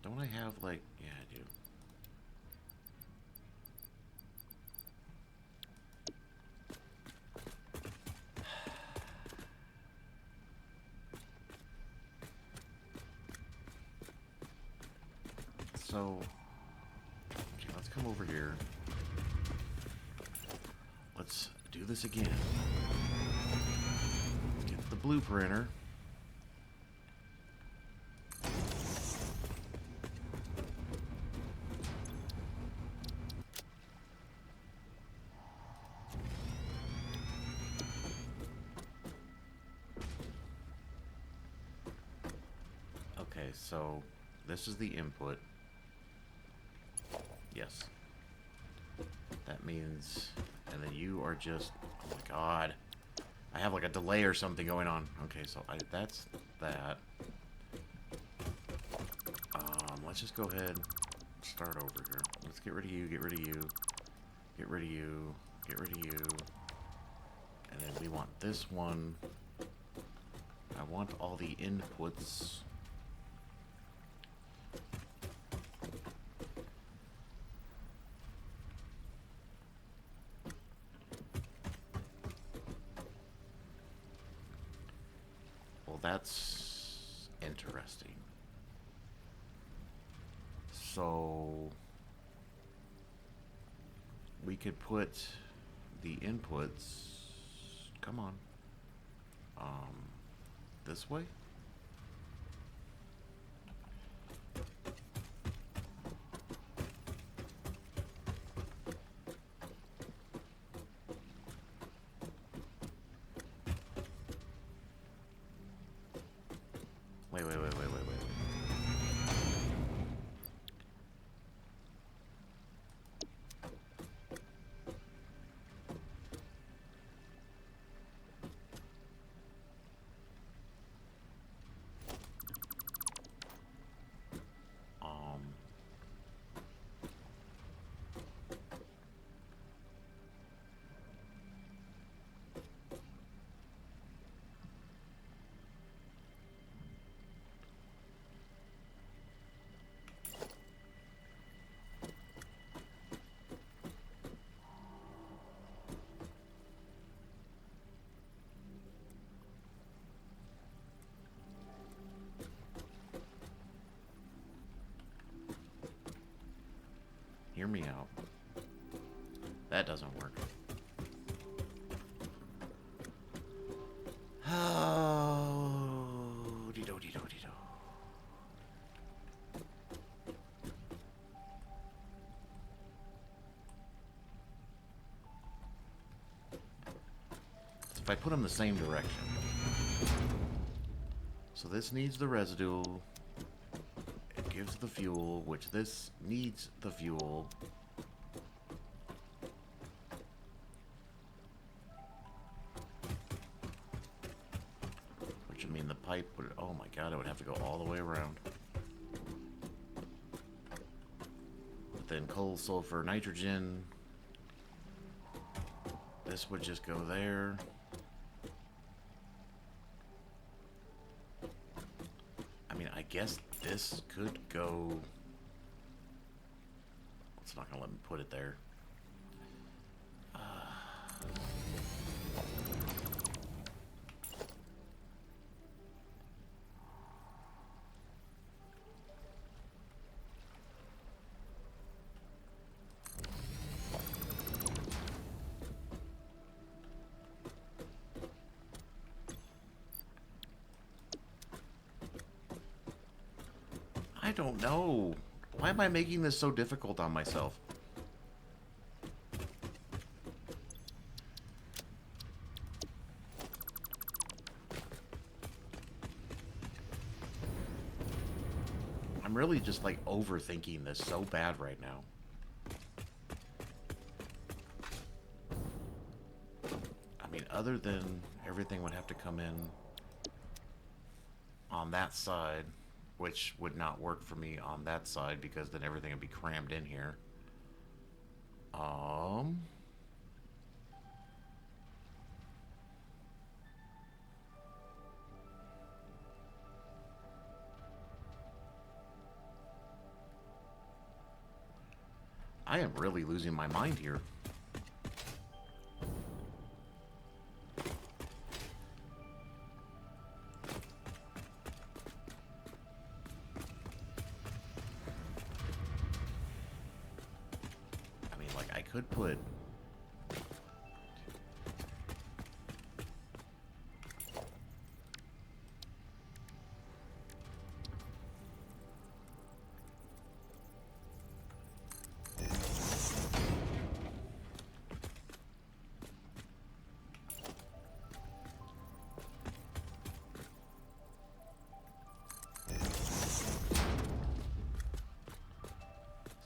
Don't I have, like... Yeah, I do. So... Okay, let's come over here. Let's do this again. Let's get the blue printer. Okay, so this is the input. Yes. That means... And then you are just... Oh my god. I have like a delay or something going on. Okay, so that's that. Let's just go ahead and start over here. Let's get rid of you, get rid of you, get rid of you, get rid of you. And then we want this one. I want all the inputs. Well, that's interesting. So we could put the inputs, come on, this way. Wait. Hear me out. That doesn't work. Oh, dee-do. So if I put them the same direction. So this needs the residue. It gives the fuel, which this needs the fuel. Which would mean the pipe would, oh my god, it would have to go all the way around. But then coal, sulfur, nitrogen. This would just go there. I mean, I guess this could go... It's not going to let me put it there. don't know. Why am I making this so difficult on myself? I'm really just like overthinking this so bad right now. I mean, other than everything would have to come in on that side, which would not work for me on that side because then everything would be crammed in here. Um, I am really losing my mind here. I mean, like, I could put...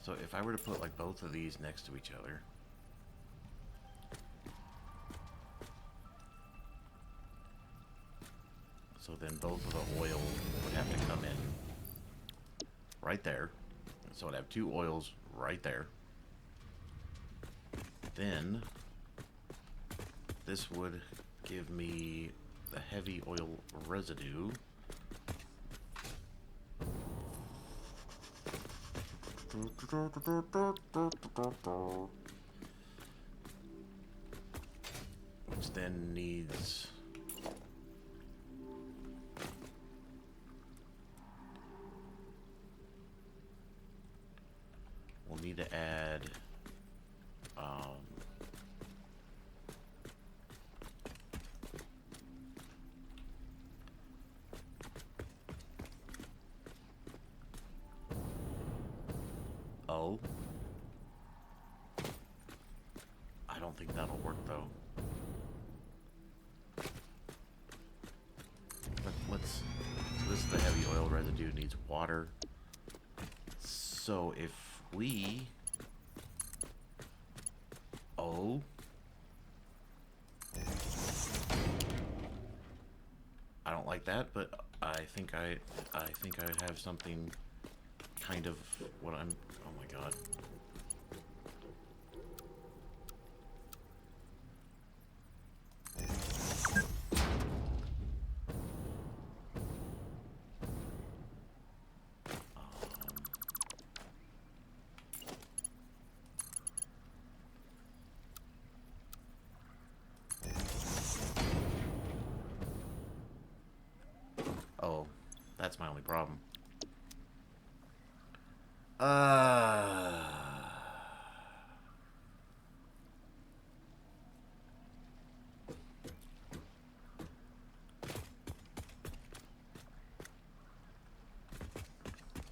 So if I were to put, like, both of these next to each other... So then both of the oil would have to come in right there. So I'd have two oils right there. Then this would give me the heavy oil residue. Which then needs... We'll need to add... Oh. I don't think that'll work, though. Let's... So this is the heavy oil residue, needs water. So if we... Oh. I don't like that, but I think I have something kind of what I'm... Oh my god. Oh, that's my only problem.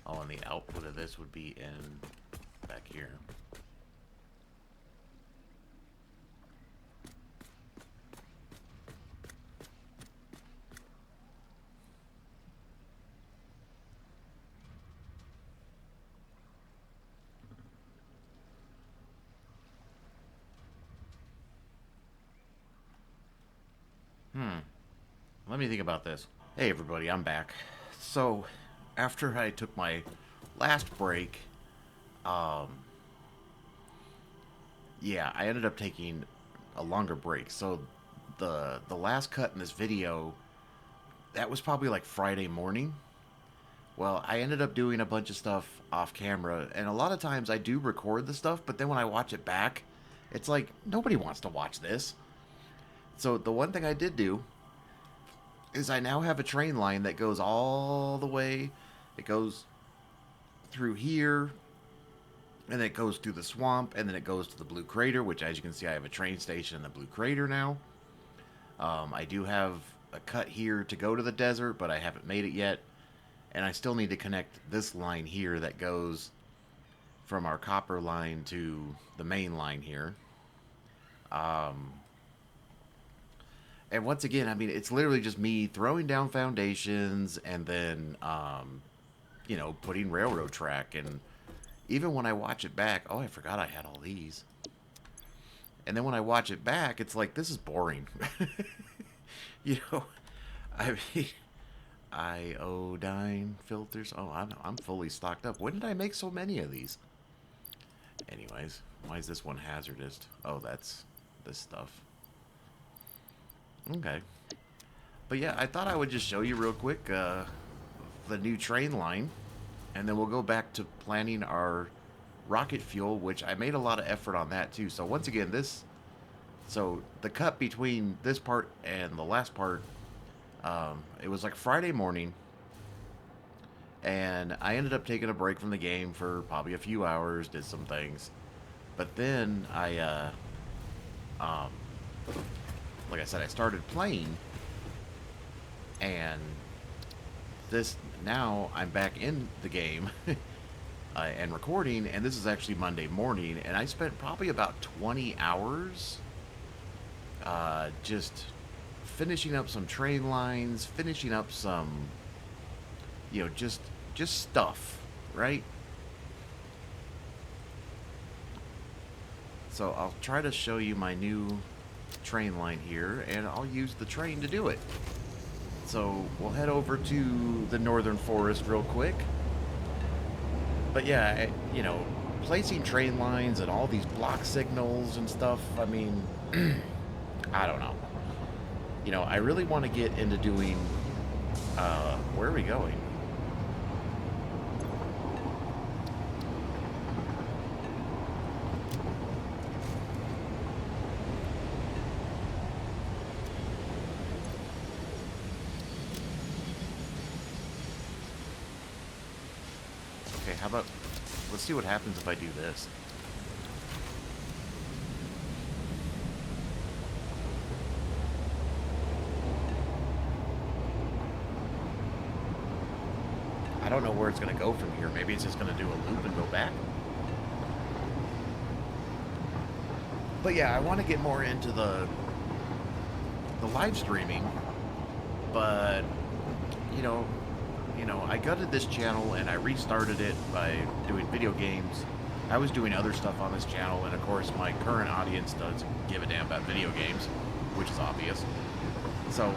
Oh, and the output of this would be in back here. Let me think about this. Hey everybody, I'm back. So, after I took my last break, yeah, I ended up taking a longer break. So, the last cut in this video, that was probably like Friday morning. Well, I ended up doing a bunch of stuff off camera, and a lot of times I do record the stuff, but then when I watch it back, it's like, nobody wants to watch this. So, the one thing I did do is I now have a train line that goes all the way. It goes through here, and it goes through the swamp, and then it goes to the Blue Crater, which, as you can see, I have a train station in the Blue Crater now. I do have a cut here to go to the desert, but I haven't made it yet. And I still need to connect this line here that goes from our copper line to the main line here. Um, and once again, I mean, it's literally just me throwing down foundations and then, putting railroad track. And even when I watch it back, oh, I forgot I had all these. And then when I watch it back, it's like, this is boring. you know, I mean, iodine filters. Oh, I'm fully stocked up. When did I make so many of these? Anyways, why is this one hazardous? Oh, that's this stuff. Okay. But yeah, I thought I would just show you real quick the new train line. And then we'll go back to planning our rocket fuel, which I made a lot of effort on that too. So once again, so the cut between this part and the last part, it was like Friday morning, and I ended up taking a break from the game for probably a few hours, did some things, but then um, like I said, I started playing, and now I'm back in the game and recording, and this is actually Monday morning, and I spent probably about 20 hours just finishing up some train lines, finishing up some, just stuff, right? So I'll try to show you my new train line here, and I'll use the train to do it. So we'll head over to the Northern Forest real quick. But yeah, placing train lines and all these block signals and stuff, I mean, I don't know. I really want to get into doing, where are we going? Okay, how about, let's see what happens if I do this. I don't know where it's going to go from here. Maybe it's just going to do a loop and go back. But yeah, I want to get more into the live streaming. But I gutted this channel and I restarted it by doing video games. I was doing other stuff on this channel, and of course my current audience doesn't give a damn about video games, which is obvious. So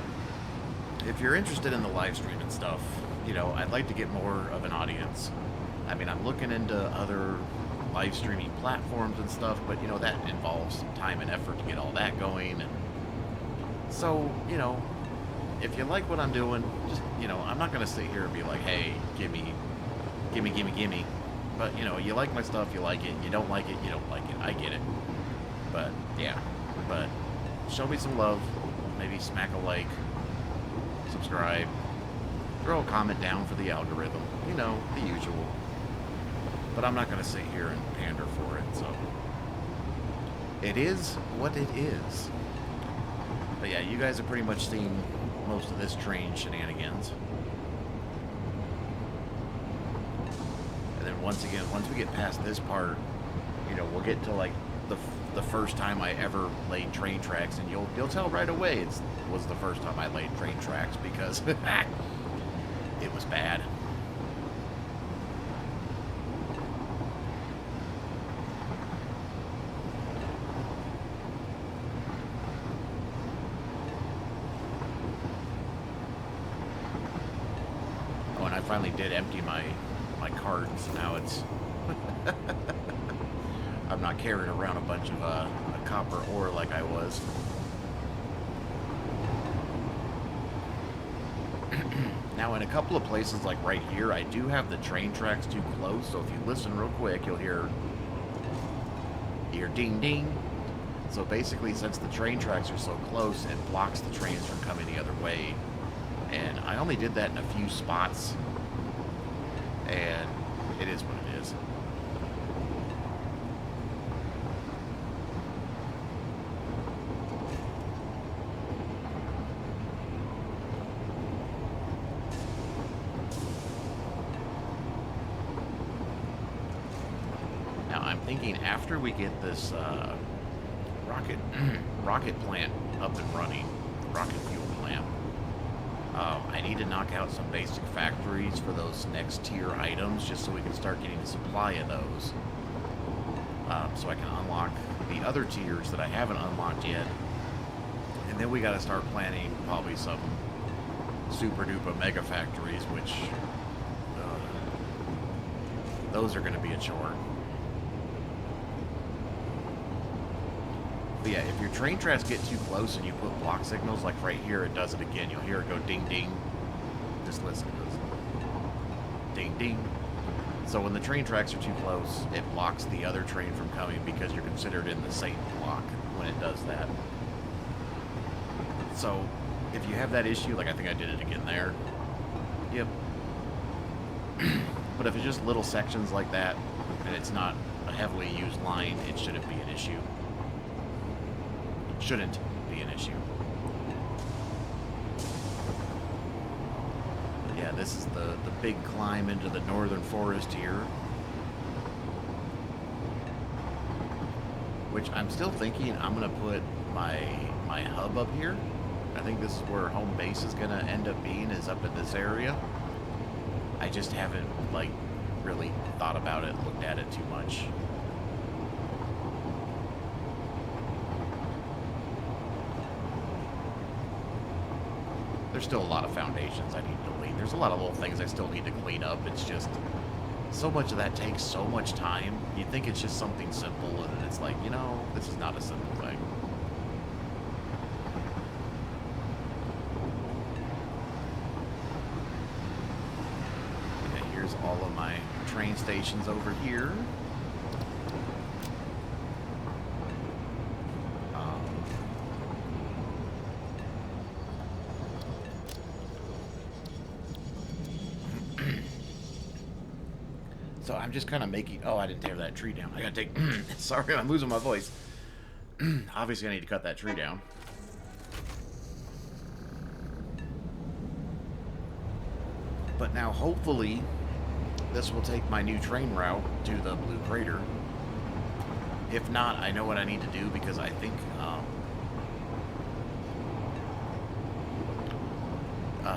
if you're interested in the live stream and stuff, I'd like to get more of an audience. I mean, I'm looking into other live streaming platforms and stuff, but that involves some time and effort to get all that going. And so, if you like what I'm doing, just, I'm not going to sit here and be like, hey, gimme. But, you like my stuff, you like it. You don't like it, you don't like it. I get it. But, yeah. But, show me some love. Maybe smack a like. Subscribe. Throw a comment down for the algorithm. The usual. But I'm not going to sit here and pander for it, so. It is what it is. But yeah, you guys have pretty much seen most of this train shenanigans. And then once we get past this part, we'll get to like the first time I ever laid train tracks, and you'll tell right away it was the first time I laid train tracks, because it was bad. Oh, and I finally did empty my carts. Now it's I'm not carrying around a bunch of copper ore like I was. Now, in a couple of places, like right here, I do have the train tracks too close, so if you listen real quick, you'll hear ding ding. So basically, since the train tracks are so close, it blocks the trains from coming the other way. And I only did that in a few spots, and it is what it is. thinking after we get this rocket rocket plant up and running, rocket fuel plant, I need to knock out some basic factories for those next tier items, just so we can start getting a supply of those. So I can unlock the other tiers that I haven't unlocked yet. And then we got to start planning probably some super duper mega factories, which those are going to be a chore. But yeah, if your train tracks get too close and you put block signals, like right here, it does it again. You'll hear it go ding ding. Just listen to this. Ding ding. So when the train tracks are too close, it blocks the other train from coming because you're considered in the same block when it does that. So if you have that issue, like I think I did it again there. Yep. But if it's just little sections like that, and it's not a heavily used line, it shouldn't be an issue. Shouldn't be an issue. But yeah, this is the big climb into the northern forest here. Which I'm still thinking I'm going to put my hub up here. I think this is where home base is going to end up being, is up in this area. I just haven't, like, really thought about it, looked at it too much. There's still a lot of foundations I need to leave. There's a lot of little things I still need to clean up. It's just, so much of that takes so much time. You think it's just something simple, and it's like, you know, this is not a simple thing. All of my train stations over here. So I'm just kind of making... Oh, I didn't tear that tree down. I gotta take... Sorry, I'm losing my voice. Obviously, I need to cut that tree down. But now, hopefully... this will take my new train route to the Blue Crater. If not, I know what I need to do, because I think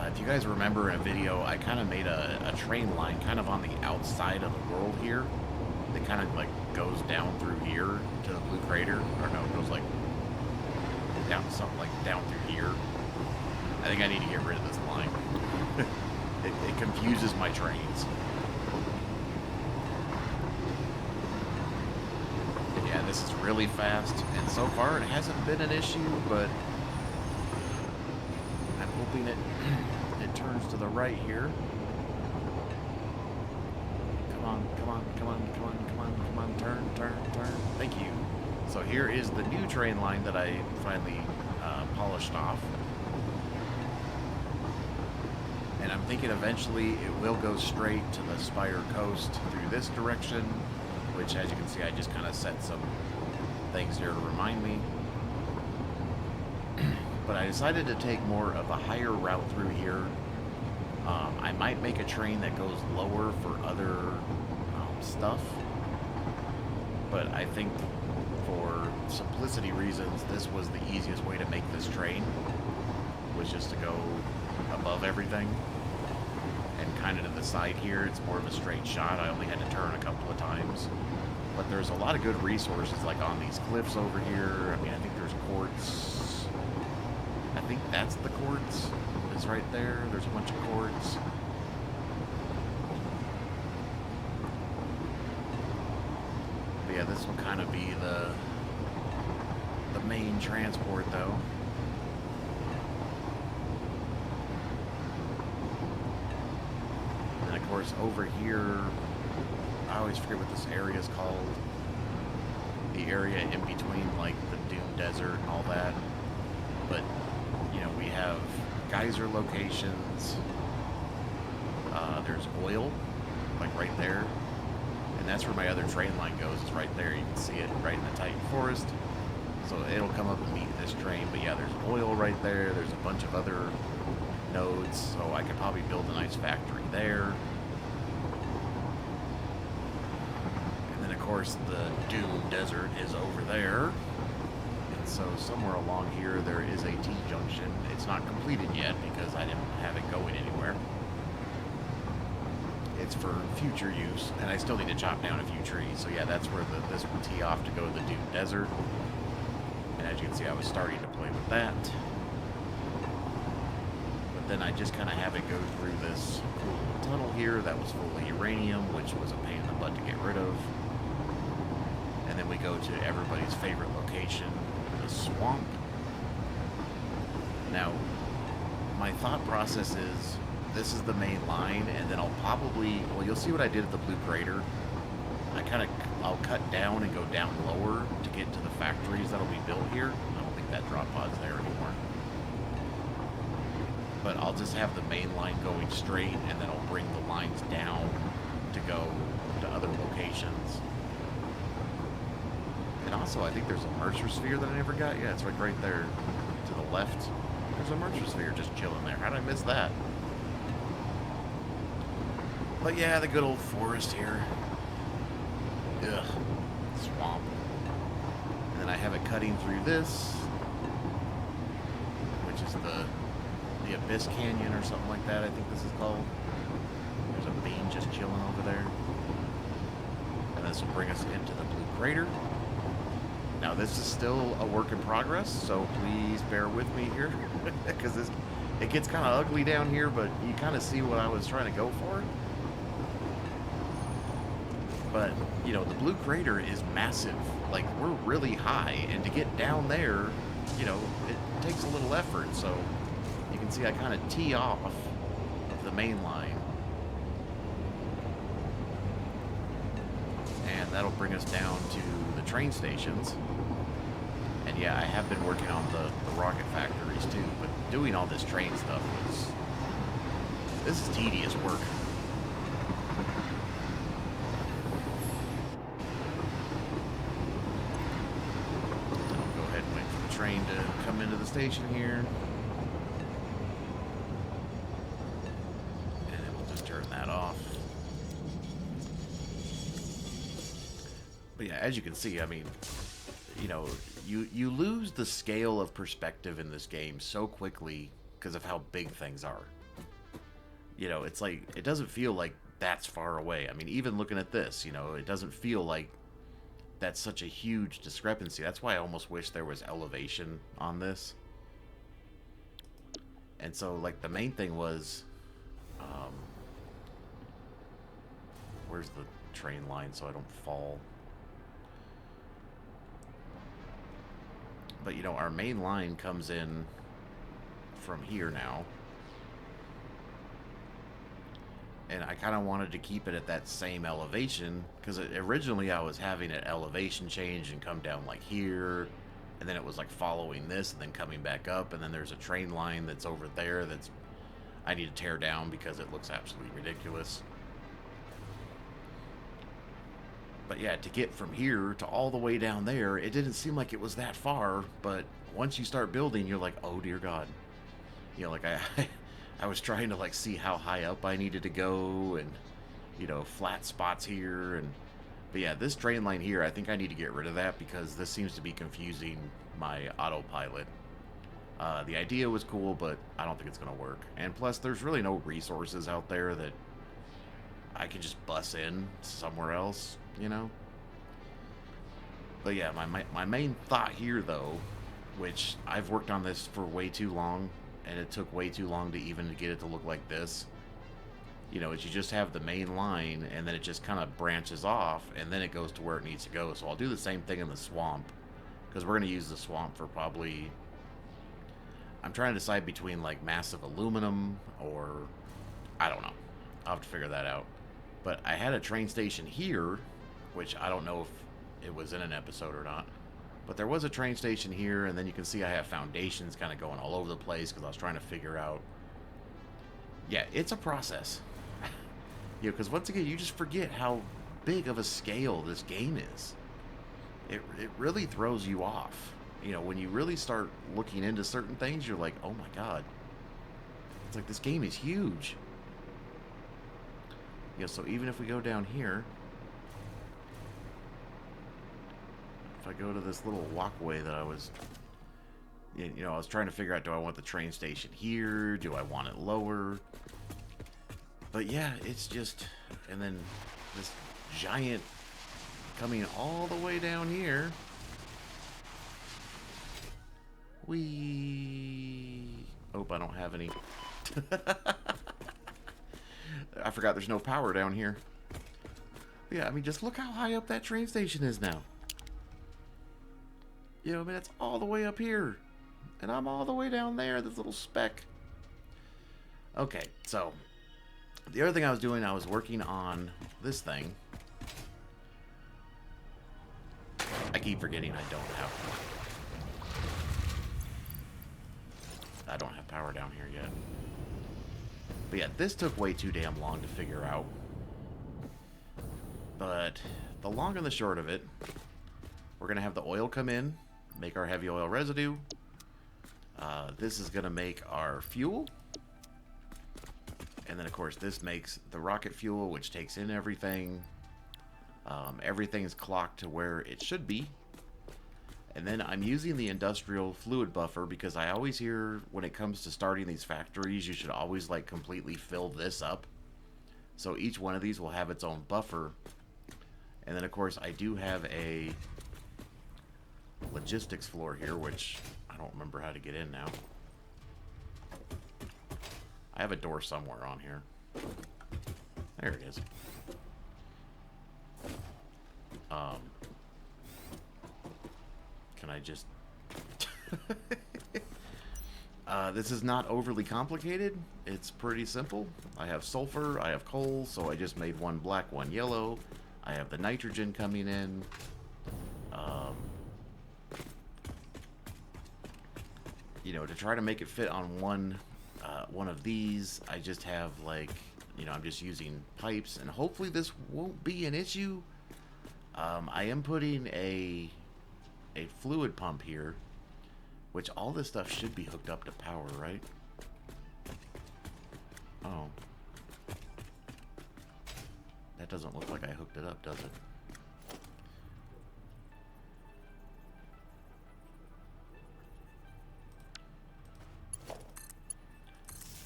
if you guys remember in a video, I kind of made a train line kind of on the outside of the world here. That kind of like goes down through here to the Blue Crater. Or no, it goes like down something like down through here. I think I need to get rid of this line. It confuses my trains. Yeah, this is really fast, and so far it hasn't been an issue, but I'm hoping it turns to the right here. Come on, come on, come on, come on, come on, come on, turn, turn, turn. Thank you. So here is the new train line that I finally polished off. And I'm thinking eventually it will go straight to the Spire Coast through this direction, which, as you can see, I just kind of set some things here to remind me. But I decided to take more of a higher route through here. I might make a train that goes lower for other stuff. But I think for simplicity reasons, this was the easiest way to make this train. Was just to go above everything. And kind of to the side here, it's more of a straight shot. I only had to turn a couple of times. But there's a lot of good resources, like on these cliffs over here. I mean, I think there's quartz. I think that's the quartz. It's right there. There's a bunch of quartz. But yeah, this will kind of be the main transport, though. And of course, over here, I always forget what this area is called. The area in between, like, the Dune Desert and all that. But, you know, we have geyser locations. There's oil, like right there. And that's where my other train line goes, is right there. You can see it right in the Titan Forest. So it'll come up and meet this train. But yeah, there's oil right there. There's a bunch of other nodes. So I could probably build a nice factory there. course, the Dune Desert is over there. And so somewhere along here there is a T-junction. It's not completed yet because I didn't have it going anywhere. It's for future use, and I still need to chop down a few trees. So yeah, that's where this will tee off to go to the Dune Desert. And as you can see, I was starting to play with that. But then I just kind of have it go through this cool little tunnel here that was full of uranium, which was a pain in the butt to get rid of. And then we go to everybody's favorite location, the swamp. Now, my thought process is, this is the main line, and then I'll probably, well, you'll see what I did at the Blue Crater. I'll cut down and go down lower to get to the factories that'll be built here. I don't think that drop pod's there anymore. But I'll just have the main line going straight, and then I'll bring the lines down to go to other locations. And also, I think there's a Mercer Sphere that I never got. Yeah, it's right there to the left. There's a Mercer Sphere just chilling there. How did I miss that? But yeah, the good old forest here. Ugh. Swamp. And then I have it cutting through this, which is the Abyss Canyon or something like that, I think this is called. There's a bean just chilling over there. And this will bring us into the Blue Crater. Now this is still a work in progress, so please bear with me here. Because it gets kind of ugly down here, but you kind of see what I was trying to go for. But, you know, the Blue Crater is massive. Like, we're really high, and to get down there, you know, it takes a little effort. So, you can see I kind of tee off of the main line. And that'll bring us down to the train stations. And yeah, I have been working on the rocket factories too, but doing all this train stuff this is tedious work. Train to come into the station here, and then we'll just turn that off. But yeah, as you can see, I mean, you know, you lose the scale of perspective in this game so quickly because of how big things are. You know, it's like, it doesn't feel like that's far away. I mean, even looking at this, you know, it doesn't feel like that's such a huge discrepancy. That's why I almost wish there was elevation on this. And so, like, the main thing was, where's the train line so I don't fall? But, you know, our main line comes in from here now. And I kind of wanted to keep it at that same elevation, because originally I was having an elevation change and come down like here, and then it was like following this and then coming back up, and then there's a train line that's over there that's I need to tear down because it looks absolutely ridiculous. But yeah, to get from here to all the way down there, it didn't seem like it was that far, but once you start building, you're like, oh dear God. You know, like I was trying to like see how high up I needed to go, and you know, flat spots here, but yeah, this train line here, I think I need to get rid of that because this seems to be confusing my autopilot. The idea was cool, but I don't think it's gonna work. And plus, there's really no resources out there that I can just bus in somewhere else, you know. But yeah, my main thought here though, which I've worked on this for way too long, and it took way too long to even get it to look like this. You know, is you just have the main line, and then it just kind of branches off, and then it goes to where it needs to go. So I'll do the same thing in the swamp, because we're going to use the swamp for probably... I'm trying to decide between, like, massive aluminum, or... I don't know. I'll have to figure that out. But I had a train station here, which I don't know if it was in an episode or not. But there was a train station here, and then you can see I have foundations kind of going all over the place because I was trying to figure out... Yeah, it's a process. You know, because once again, you just forget how big of a scale this game is. It really throws you off. You know, when you really start looking into certain things, you're like, oh my God. It's like, this game is huge. Yeah, so even if we go down here... if I go to this little walkway that I was, you know, I was trying to figure out, do I want the train station here? Do I want it lower? But yeah, it's just, and then this giant coming all the way down here. Oh, I don't have any. I forgot there's no power down here. Yeah, I mean, just look how high up that train station is now. You know, I mean, it's all the way up here. And I'm all the way down there, this little speck. Okay, so the other thing I was doing, I was working on this thing. I keep forgetting I don't have power down here yet. But yeah, this took way too damn long to figure out. But the long and the short of it, we're going to have the oil come in, make our heavy oil residue. This is going to make our fuel. And then, of course, this makes the rocket fuel, which takes in everything. Everything's clocked to where it should be. And then I'm using the industrial fluid buffer because I always hear when it comes to starting these factories, you should always like completely fill this up. So each one of these will have its own buffer. And then, of course, I do have a logistics floor here, which I don't remember how to get in now. I have a door somewhere on here. There it is. Can I just... this is not overly complicated. It's pretty simple. I have sulfur, I have coal, so I just made one black, one yellow. I have the nitrogen coming in. You know, to try to make it fit on one of these, I just have like, you know, I'm just using pipes, and hopefully this won't be an issue. I am putting a fluid pump here, which all this stuff should be hooked up to power, right? Oh. That doesn't look like I hooked it up, does it?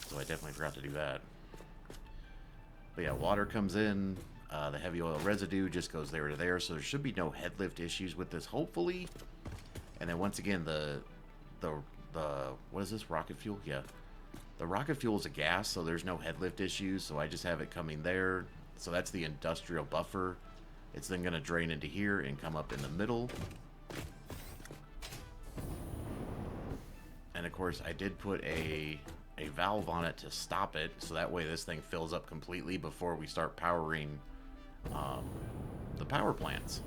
So I definitely forgot to do that. But yeah, water comes in. The heavy oil residue just goes there to there, so there should be no head lift issues with this, hopefully. And then once again, the what is this, rocket fuel? Yeah, the rocket fuel is a gas, so there's no head lift issues. So I just have it coming there. So that's the industrial buffer. It's then going to drain into here and come up in the middle. And of course, I did put a valve on it to stop it, so that way this thing fills up completely before we start powering the power plants.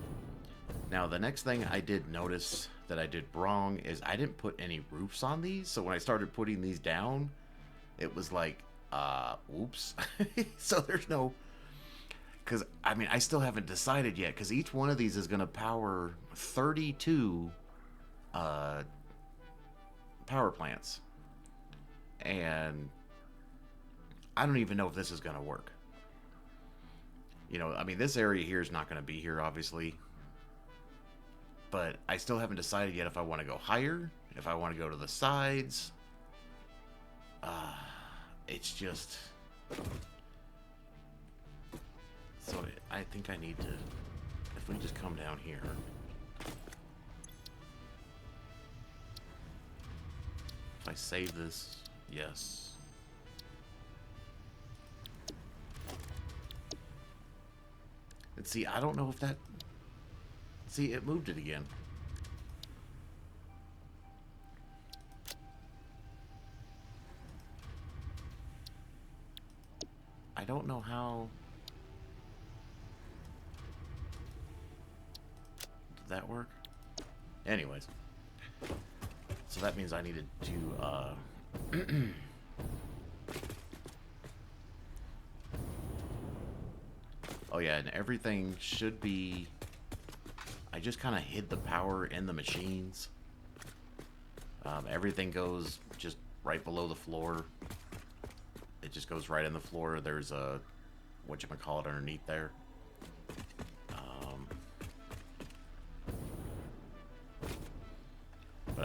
Now, the next thing I did notice that I did wrong is I didn't put any roofs on these, so when I started putting these down, it was like, whoops. So there's no... Because, I mean, I still haven't decided yet, because each one of these is going to power 32 power plants. And I don't even know if this is going to work. You know, I mean, this area here is not going to be here, obviously. But I still haven't decided yet if I want to go higher, if I want to go to the sides. It's just... So I think I need to... If we just come down here... If I save this... Yes. And see, I don't know if that... See, it moved it again. I don't know how... Did that work? Anyways. So that means I needed to, oh yeah, and everything should be... I just kind of hid the power in the machines. Everything goes just right below the floor. It just goes right in the floor. There's a... whatchamacallit underneath there.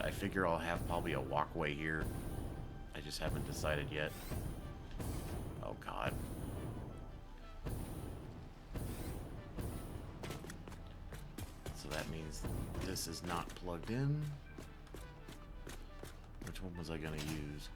I figure I'll have probably a walkway here. I just haven't decided yet. Oh god. So that means this is not plugged in. Which one was I gonna use?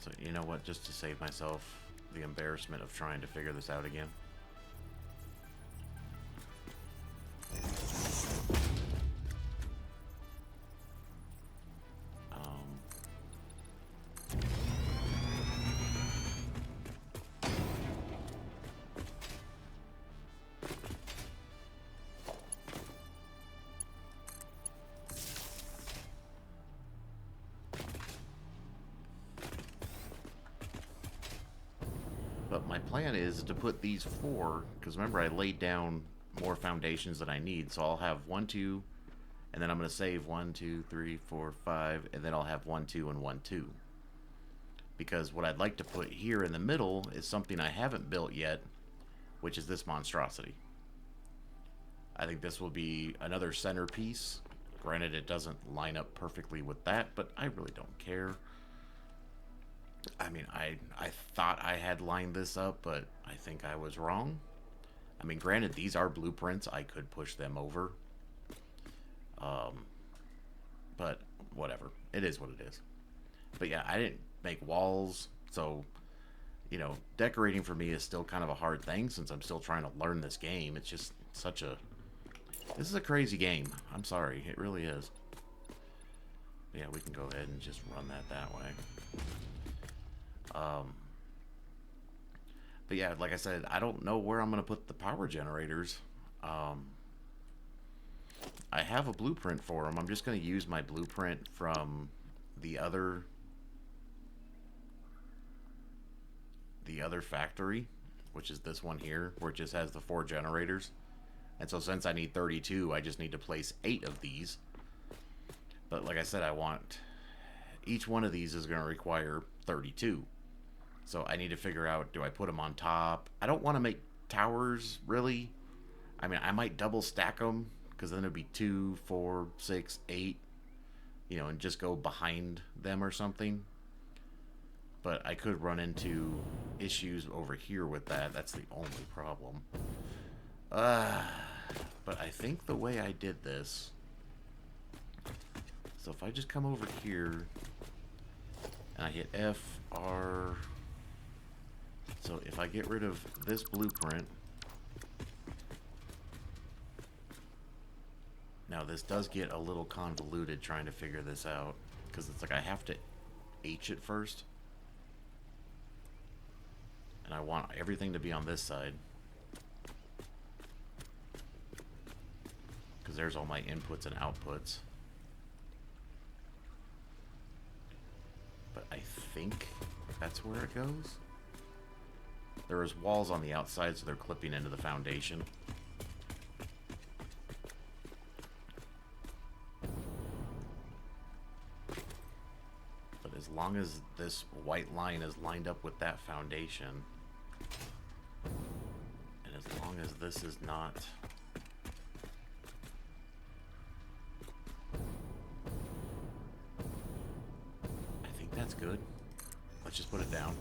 So you know what, just to save myself the embarrassment of trying to figure this out again. But my plan is to put these four, because remember I laid down more foundations than I need, so I'll have 1, 2, and then I'm going to save 1, 2, 3, 4, 5, and then I'll have 1, 2, and 1, 2. Because what I'd like to put here in the middle is something I haven't built yet, which is this monstrosity. I think this will be another centerpiece. Granted, it doesn't line up perfectly with that, but I really don't care. I mean, I thought I had lined this up, but I think I was wrong. I mean, granted, these are blueprints. I could push them over. But whatever. It is what it is. But yeah, I didn't make walls, so, you know, decorating for me is still kind of a hard thing since I'm still trying to learn this game. It's just such a... This is a crazy game. I'm sorry. It really is. Yeah, we can go ahead and just run that way. But yeah, like I said, I don't know where I'm going to put the power generators. I have a blueprint for them. I'm just going to use my blueprint from the other factory, which is this one here, where it just has the 4 generators. And so since I need 32, I just need to place 8 of these. But like I said, I want... Each one of these is going to require 32. So I need to figure out, do I put them on top? I don't want to make towers, really. I mean, I might double stack them, because then it would be 2, 4, 6, 8, you know, and just go behind them or something. But I could run into issues over here with that. That's the only problem. But I think the way I did this... So if I just come over here, and I hit F, R... So if I get rid of this blueprint... Now this does get a little convoluted trying to figure this out, because it's like I have to H it first. And I want everything to be on this side. Because there's all my inputs and outputs. But I think that's where it goes. There is walls on the outside, so they're clipping into the foundation. But as long as this white line is lined up with that foundation, and as long as this is not... I think that's good. Let's just put it down.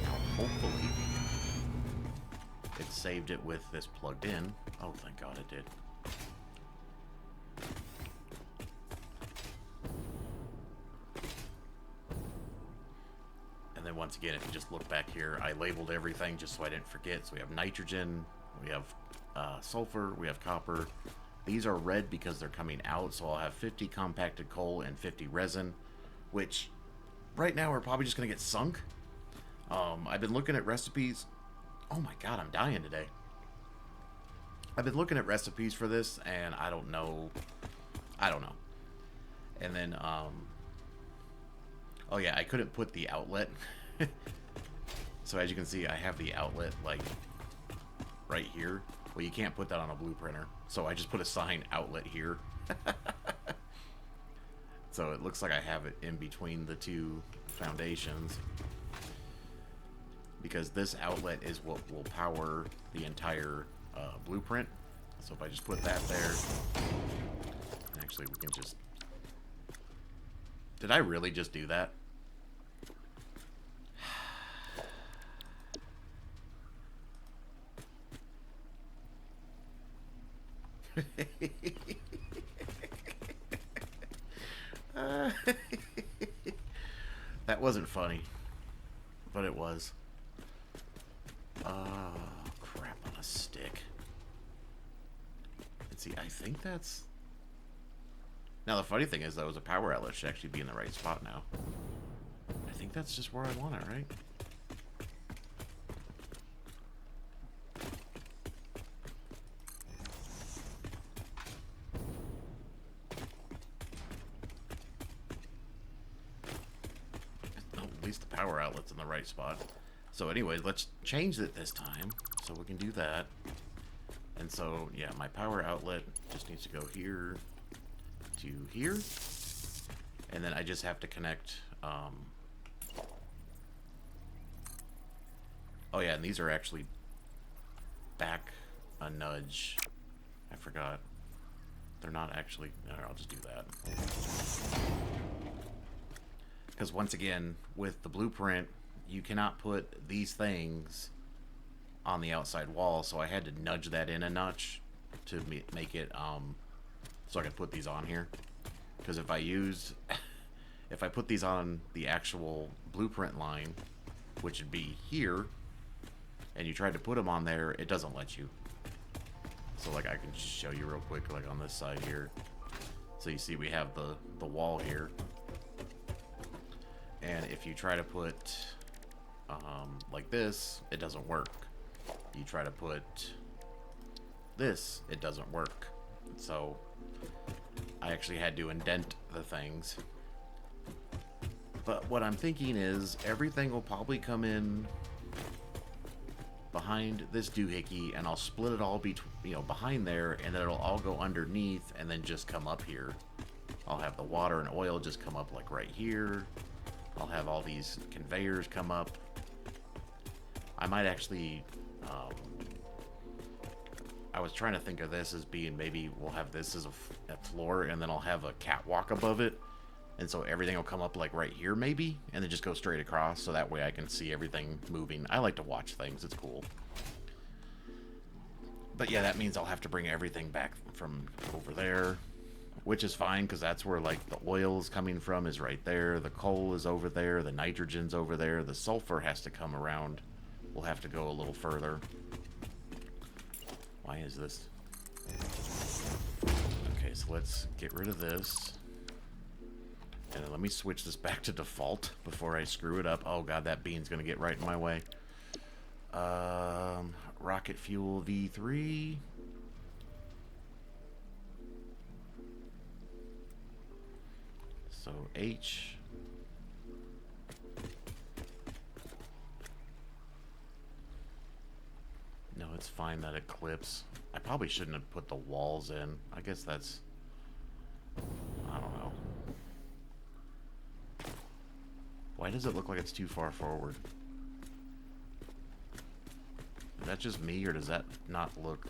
Now, hopefully, it saved it with this plugged in. Oh, thank God it did. And then once again, if you just look back here, I labeled everything just so I didn't forget. So we have nitrogen, we have sulfur, we have copper. These are red because they're coming out, so I'll have 50 compacted coal and 50 resin, which right now are probably just going to get sunk. I've been looking at recipes. Oh my God, I'm dying today. I've been looking at recipes for this, and I don't know. And then, oh yeah, I couldn't put the outlet. So as you can see, I have the outlet, like, right here. Well, you can't put that on a blue printer. So I just put a sign outlet here. So it looks like I have it in between the two foundations. Because this outlet is what will power the entire blueprint. So if I just put that there, actually we can just... Did I really just do that? That wasn't funny, but it was. Oh, crap on a stick. Let's see, I think that's... Now, the funny thing is, though, is a power outlet should actually be in the right spot now. I think that's just where I want it, right? Oh, at least the power outlet's in the right spot. So anyway, let's change it this time, so we can do that. And so, yeah, my power outlet just needs to go here to here. And then I just have to connect, oh yeah, and these are actually back a nudge. I forgot. They're not actually, no, I'll just do that. Because once again, with the blueprint, you cannot put these things on the outside wall, so I had to nudge that in a notch to make it, so I could put these on here. Because if I put these on the actual blueprint line, which would be here, and you tried to put them on there, it doesn't let you. So like I can just show you real quick, like on this side here. So you see we have the wall here. And if you try to put like this, it doesn't work. You try to put this, it doesn't work. So I actually had to indent the things. But what I'm thinking is everything will probably come in behind this doohickey, and I'll split it all behind there, and then it'll all go underneath and then just come up here. I'll have the water and oil just come up like right here. I'll have all these conveyors come up. I might actually, I was trying to think of this as being, maybe we'll have this as a floor, and then I'll have a catwalk above it. And so everything will come up like right here maybe, and then just go straight across, so that way I can see everything moving. I like to watch things, it's cool. But yeah, that means I'll have to bring everything back from over there, which is fine, because that's where like the oil is coming from, is right there. The coal is over there, the nitrogen's over there, the sulfur has to come around. We'll have to go a little further. Why is this? Okay, so let's get rid of this. And then let me switch this back to default before I screw it up. Oh god, that bean's gonna get right in my way. Rocket fuel V3. So H. No, it's fine that it clips. I probably shouldn't have put the walls in. I guess that's... I don't know. Why does it look like it's too far forward? Is that just me, or does that not look...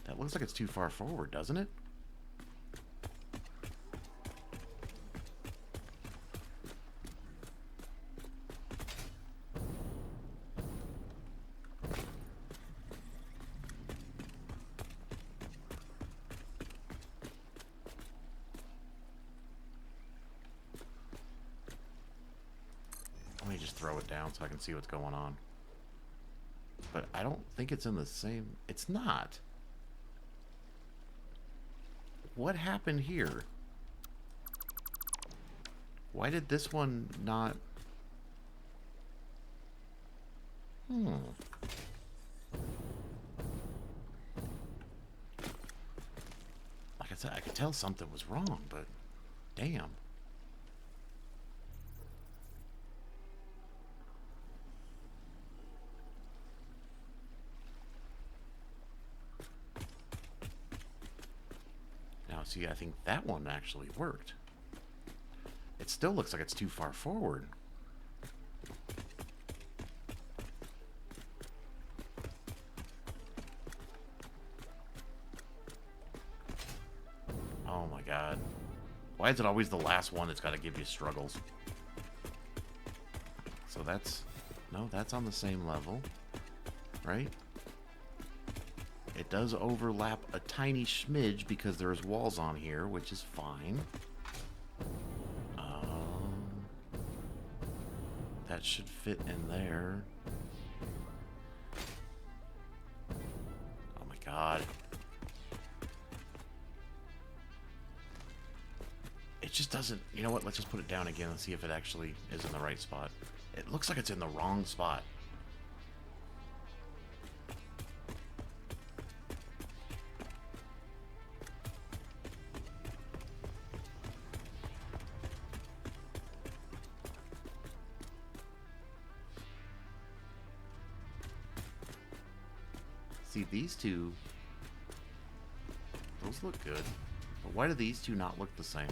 That looks like it's too far forward, doesn't it? Let me just throw it down so I can see what's going on. But I don't think it's in the same... It's not. What happened here? Why did this one not... Like I said, I could tell something was wrong, but... Damn. See, I think that one actually worked. It still looks like it's too far forward. Oh my god. Why is it always the last one that's got to give you struggles? So that's... No, that's on the same level. Right? It does overlap a tiny smidge because there's walls on here, which is fine. That should fit in there. Oh my god. It just doesn't... You know what? Let's just put it down again and see if it actually is in the right spot. It looks like it's in the wrong spot. See, these two, those look good. But why do these two not look the same?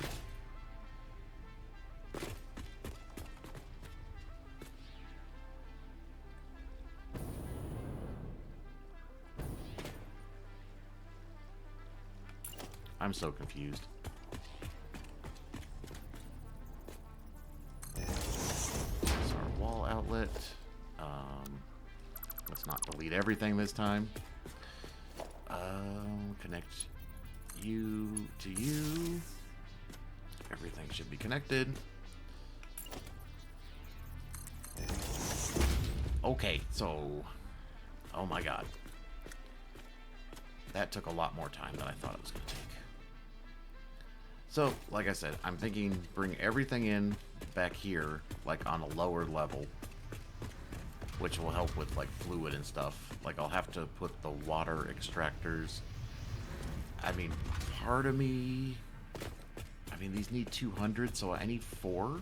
I'm so confused. There's our wall outlet. Let's not delete everything this time. Connect you to you. Everything should be connected. Okay, so... Oh my god. That took a lot more time than I thought it was going to take. So, like I said, I'm thinking bring everything in back here, like on a lower level, which will help with like fluid and stuff. Like I'll have to put the water extractors. I mean, part of me... I mean, these need 200, so I need 4.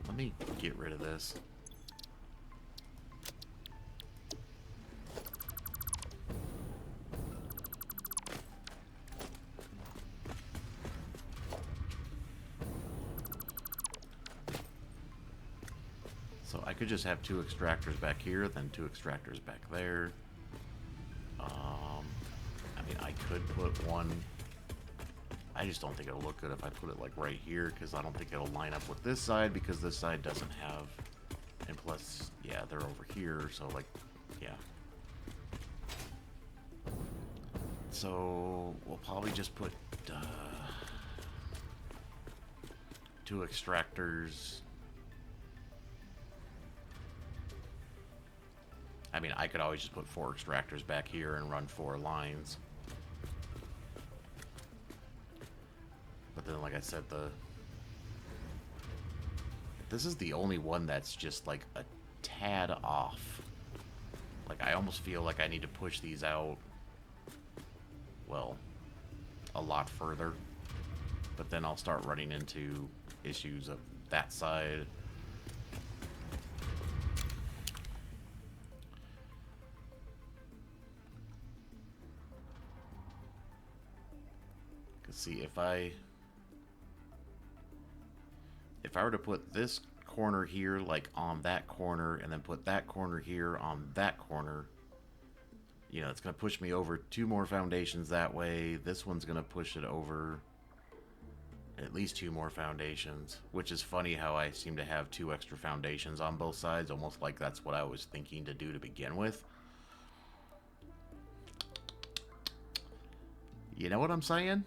Let me get rid of this. So I could just have 2 extractors back here, then 2 extractors back there. I mean, I could put one... I just don't think it'll look good if I put it like right here, because I don't think it'll line up with this side, because this side doesn't have... And plus, yeah, they're over here, so like, yeah. So we'll probably just put 2 extractors. I mean, I could always just put 4 extractors back here and run 4 lines. But then, like I said, this is the only one that's just like a tad off. Like, I almost feel like I need to push these out, well, a lot further. But then I'll start running into issues of that side. Because see, if I were to put this corner here, like on that corner, and then put that corner here on that corner, you know, it's going to push me over 2 more foundations that way. This one's going to push it over at least 2 more foundations, which is funny how I seem to have 2 extra foundations on both sides, almost like that's what I was thinking to do to begin with. You know what I'm saying?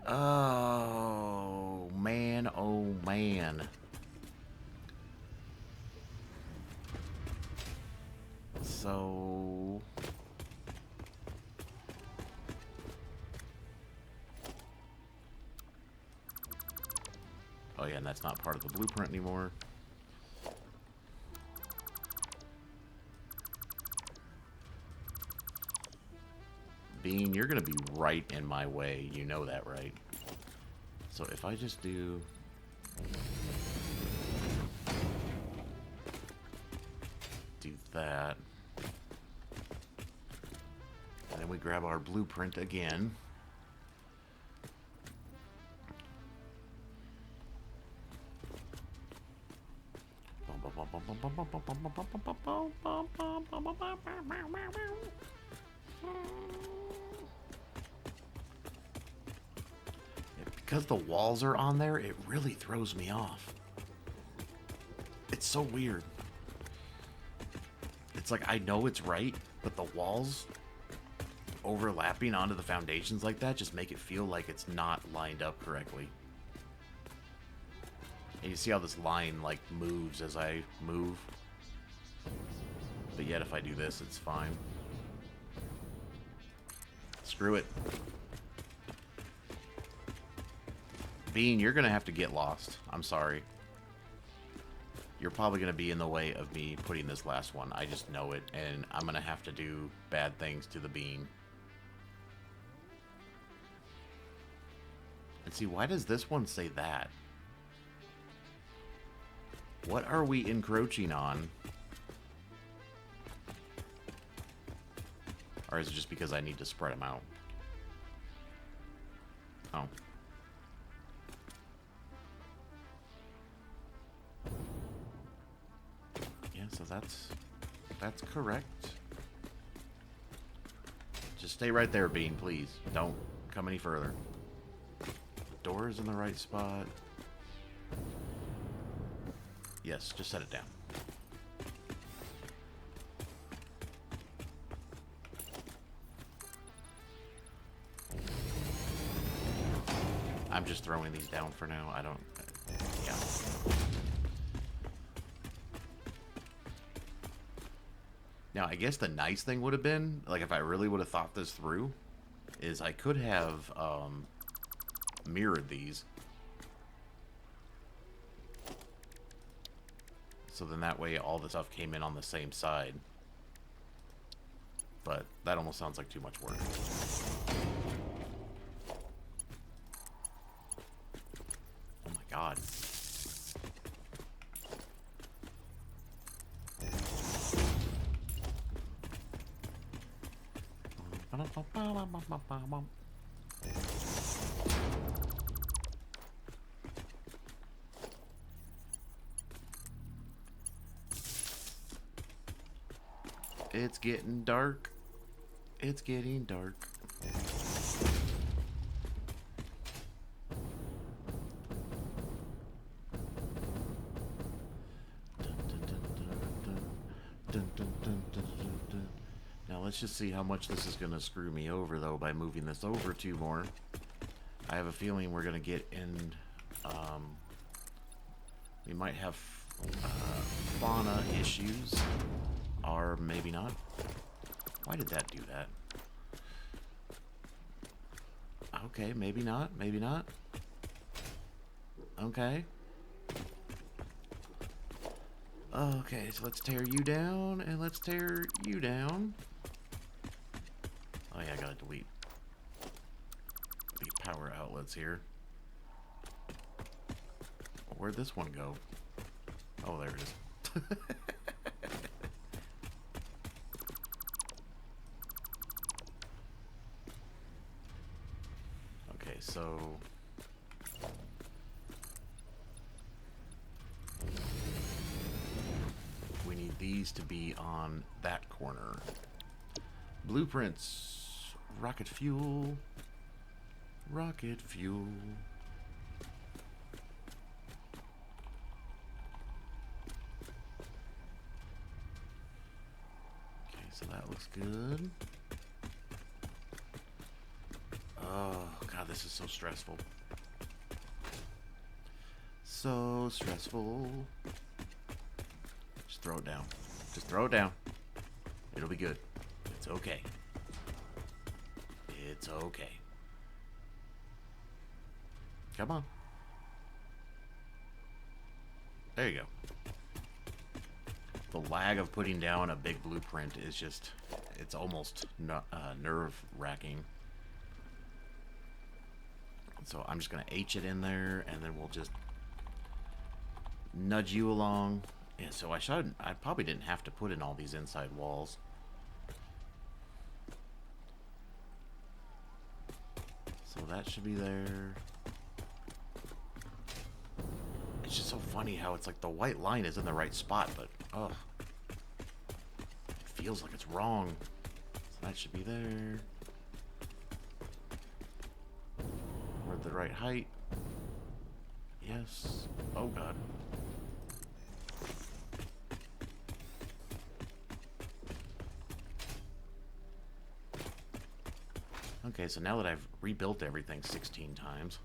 Oh, man. Oh, man. So... Oh, yeah, and that's not part of the blueprint anymore. Bean, you're going to be right in my way. You know that, right? So if I just do... do that. And then we grab our blueprint again. Because the walls are on there, it really throws me off. It's so weird. It's like I know it's right, but the walls overlapping onto the foundations like that just make it feel like it's not lined up correctly. And you see how this line like moves as I move. But yet if I do this, it's fine. Screw it. Bean, you're gonna have to get lost. I'm sorry. You're probably gonna be in the way of me putting this last one. I just know it, and I'm gonna have to do bad things to the bean. And see, why does this one say that? What are we encroaching on? Or is it just because I need to spread them out? Oh. Yeah, so that's correct. Just stay right there, Bean, please. Don't come any further. The door is in the right spot. Yes, just set it down. I'm just throwing these down for now. I don't... yeah. Now, I guess the nice thing would have been, like, if I really would have thought this through, is I could have mirrored these. So then that way all the stuff came in on the same side. But that almost sounds like too much work. Oh my god. It's getting dark. It's getting dark. Now let's just see how much this is going to screw me over, though, by moving this over 2 more. I have a feeling we're going to get in... we might have fauna issues. Or maybe not. Why did that do that? Okay, maybe not. Maybe not. Okay. Okay, so let's tear you down, and let's tear you down. Oh yeah, I gotta delete the power outlets here. Where'd this one go? Oh, there it is. Okay, so... we need these to be on that corner. Blueprints. Rocket fuel. Rocket fuel. Okay, so that looks good. Oh, God, this is so stressful. So stressful. Just throw it down. Just throw it down. It'll be good. It's okay. It's okay. Come on. There you go. The lag of putting down a big blueprint is just, it's almost nerve-wracking. So I'm just going to H it in there, and then we'll just nudge you along. Yeah, so I probably didn't have to put in all these inside walls. So that should be there. It's just so funny how it's like the white line is in the right spot, but ugh, it feels like it's wrong. So that should be there. We're at the right height. Yes. Oh god. Okay, so now that I've rebuilt everything 16 times.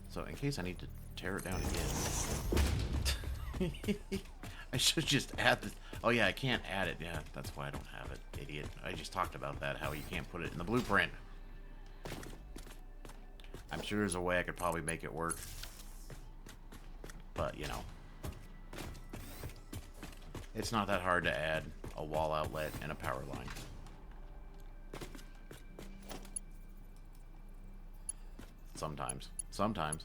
So in case I need to tear it down again. I should just add this. Oh yeah, I can't add it. Yeah, that's why I don't have it, idiot. I just talked about that, how you can't put it in the blueprint. I'm sure there's a way I could probably make it work. But, you know. It's not that hard to add a wall outlet and a power line. Sometimes. Sometimes.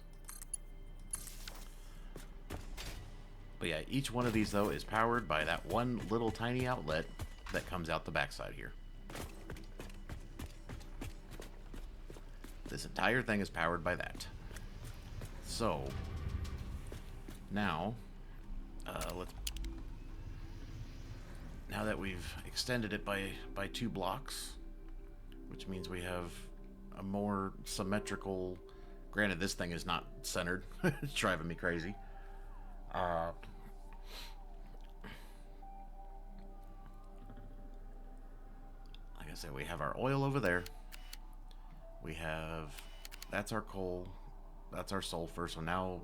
But yeah, each one of these, though, is powered by that one little tiny outlet that comes out the backside here. This entire thing is powered by that. So, now, now that we've extended it by 2 blocks, which means we have a more symmetrical. Granted, this thing is not centered. It's driving me crazy. Like I said, we have our oil over there. We have, that's our coal, that's our sulfur. So now,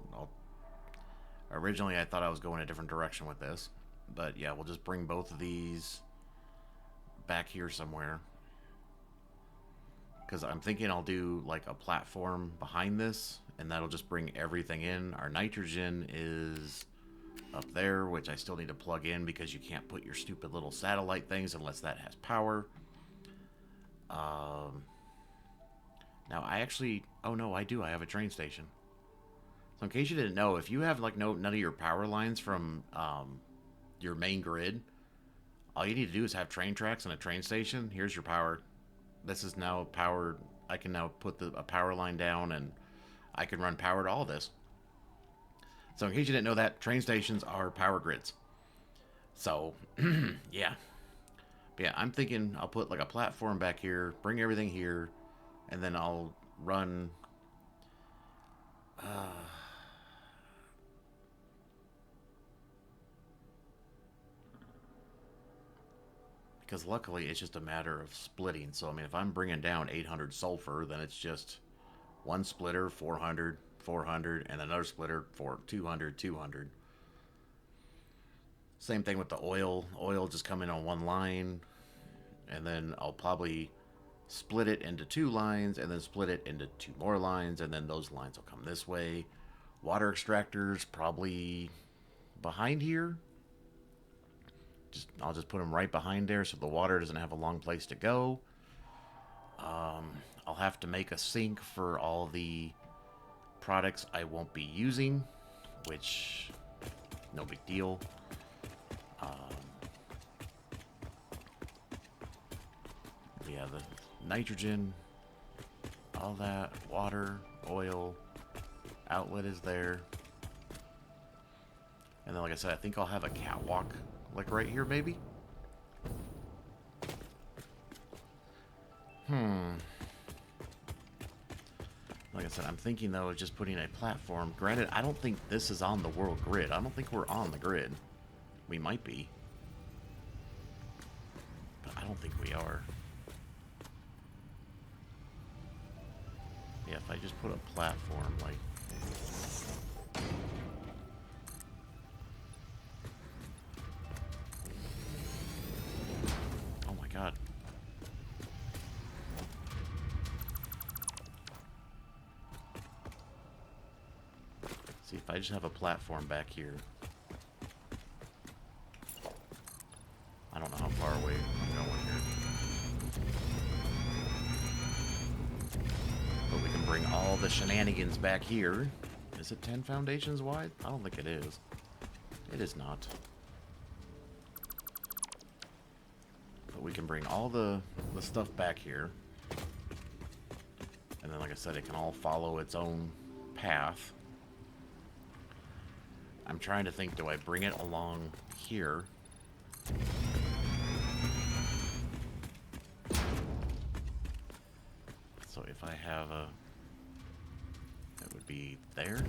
originally I thought I was going a different direction with this, but yeah, we'll just bring both of these back here somewhere. Because I'm thinking I'll do like a platform behind this, and that'll just bring everything in. Our nitrogen is up there, which I still need to plug in because you can't put your stupid little satellite things unless that has power. Now I actually, oh no, I do. I have a train station. So in case you didn't know, if you have like none of your power lines from your main grid, all you need to do is have train tracks and a train station. Here's your power. This is now powered. I can now put a power line down, and I can run power to all this. So in case you didn't know that, train stations are power grids. So, yeah. But yeah, I'm thinking I'll put like a platform back here, bring everything here, and then I'll run... because luckily it's just a matter of splitting. So, I mean, if I'm bringing down 800 sulfur, then it's just one splitter, 400, 400, and another splitter for 200, 200. Same thing with the oil. Oil just come in on one line, and then I'll probably split it into 2 lines, and then split it into 2 more lines, and then those lines will come this way. Water extractors probably behind here. I'll just put them right behind there so the water doesn't have a long place to go. I'll have to make a sink for all the products I won't be using, which, no big deal. Yeah, the nitrogen, all that, water, oil, outlet is there. And then, like I said, I think I'll have a catwalk, like right here, maybe? Like I said, I'm thinking, though, of just putting a platform. Granted, I don't think this is on the world grid. I don't think we're on the grid. We might be. But I don't think we are. Yeah, if I just put a platform, like... Oh my god. if I just have a platform back here. I don't know how far away I'm going here. But we can bring all the shenanigans back here. Is it 10 foundations wide? I don't think it is. It is not. But we can bring all the stuff back here. And then, like I said, it can all follow its own path. I'm trying to think, do I bring it along here? So if I have a... That would be there.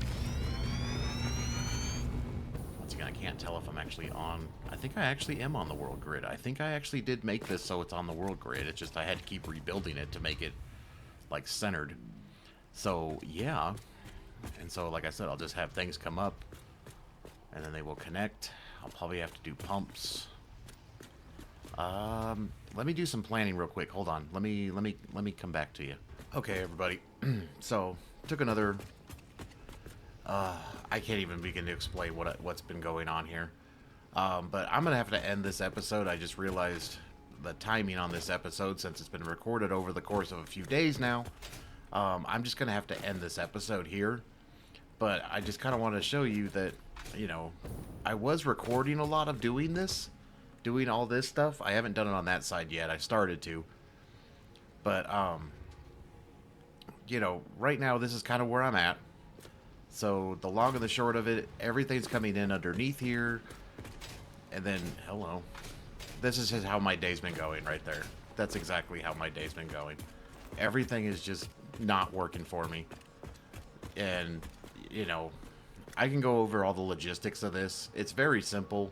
Once again, I can't tell if I'm actually on... I think I actually am on the world grid. I think I actually did make this so it's on the world grid. It's just I had to keep rebuilding it to make it, like, centered. So, yeah. And so, like I said, I'll just have things come up. And then they will connect. I'll probably have to do pumps. Let me do some planning real quick. Hold on. Let me come back to you. Okay, everybody. So, took another... I can't even begin to explain what's been going on here. But I'm going to have to end this episode. I just realized the timing on this episode, since it's been recorded over the course of a few days now. I'm just going to have to end this episode here. But I just kind of want to show you that, you know, I was recording a lot of doing all this stuff. I haven't done it on that side yet. I started to. But, you know, right now this is kind of where I'm at. So the long and the short of it, everything's coming in underneath here. And then, hello. This is just how my day's been going right there. That's exactly how my day's been going. Everything is just not working for me. And, you know, I can go over all the logistics of this. It's very simple.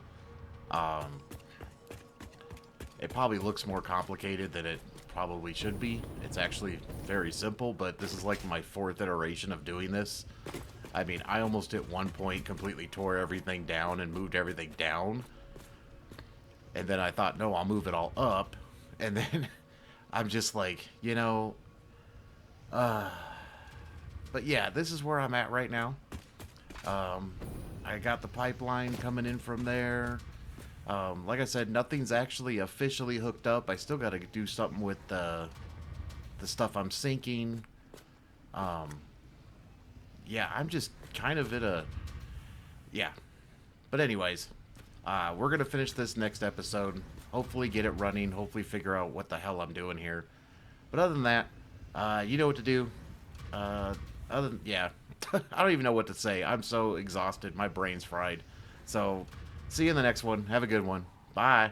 It probably looks more complicated than it probably should be. It's actually very simple, but this is like my 4th iteration of doing this. I mean, I almost at one point completely tore everything down and moved everything down. And then I thought, no, I'll move it all up. And then I'm just like, you know... But yeah, this is where I'm at right now. I got the pipeline coming in from there. Like I said, nothing's actually officially hooked up. I still got to do something with the stuff I'm sinking. Yeah, I'm just kind of at a... Yeah. But anyways, we're going to finish this next episode. Hopefully get it running. Hopefully figure out what the hell I'm doing here. But other than that, you know what to do. Yeah. I don't even know what to say. I'm so exhausted. My brain's fried. So, see you in the next one. Have a good one. Bye.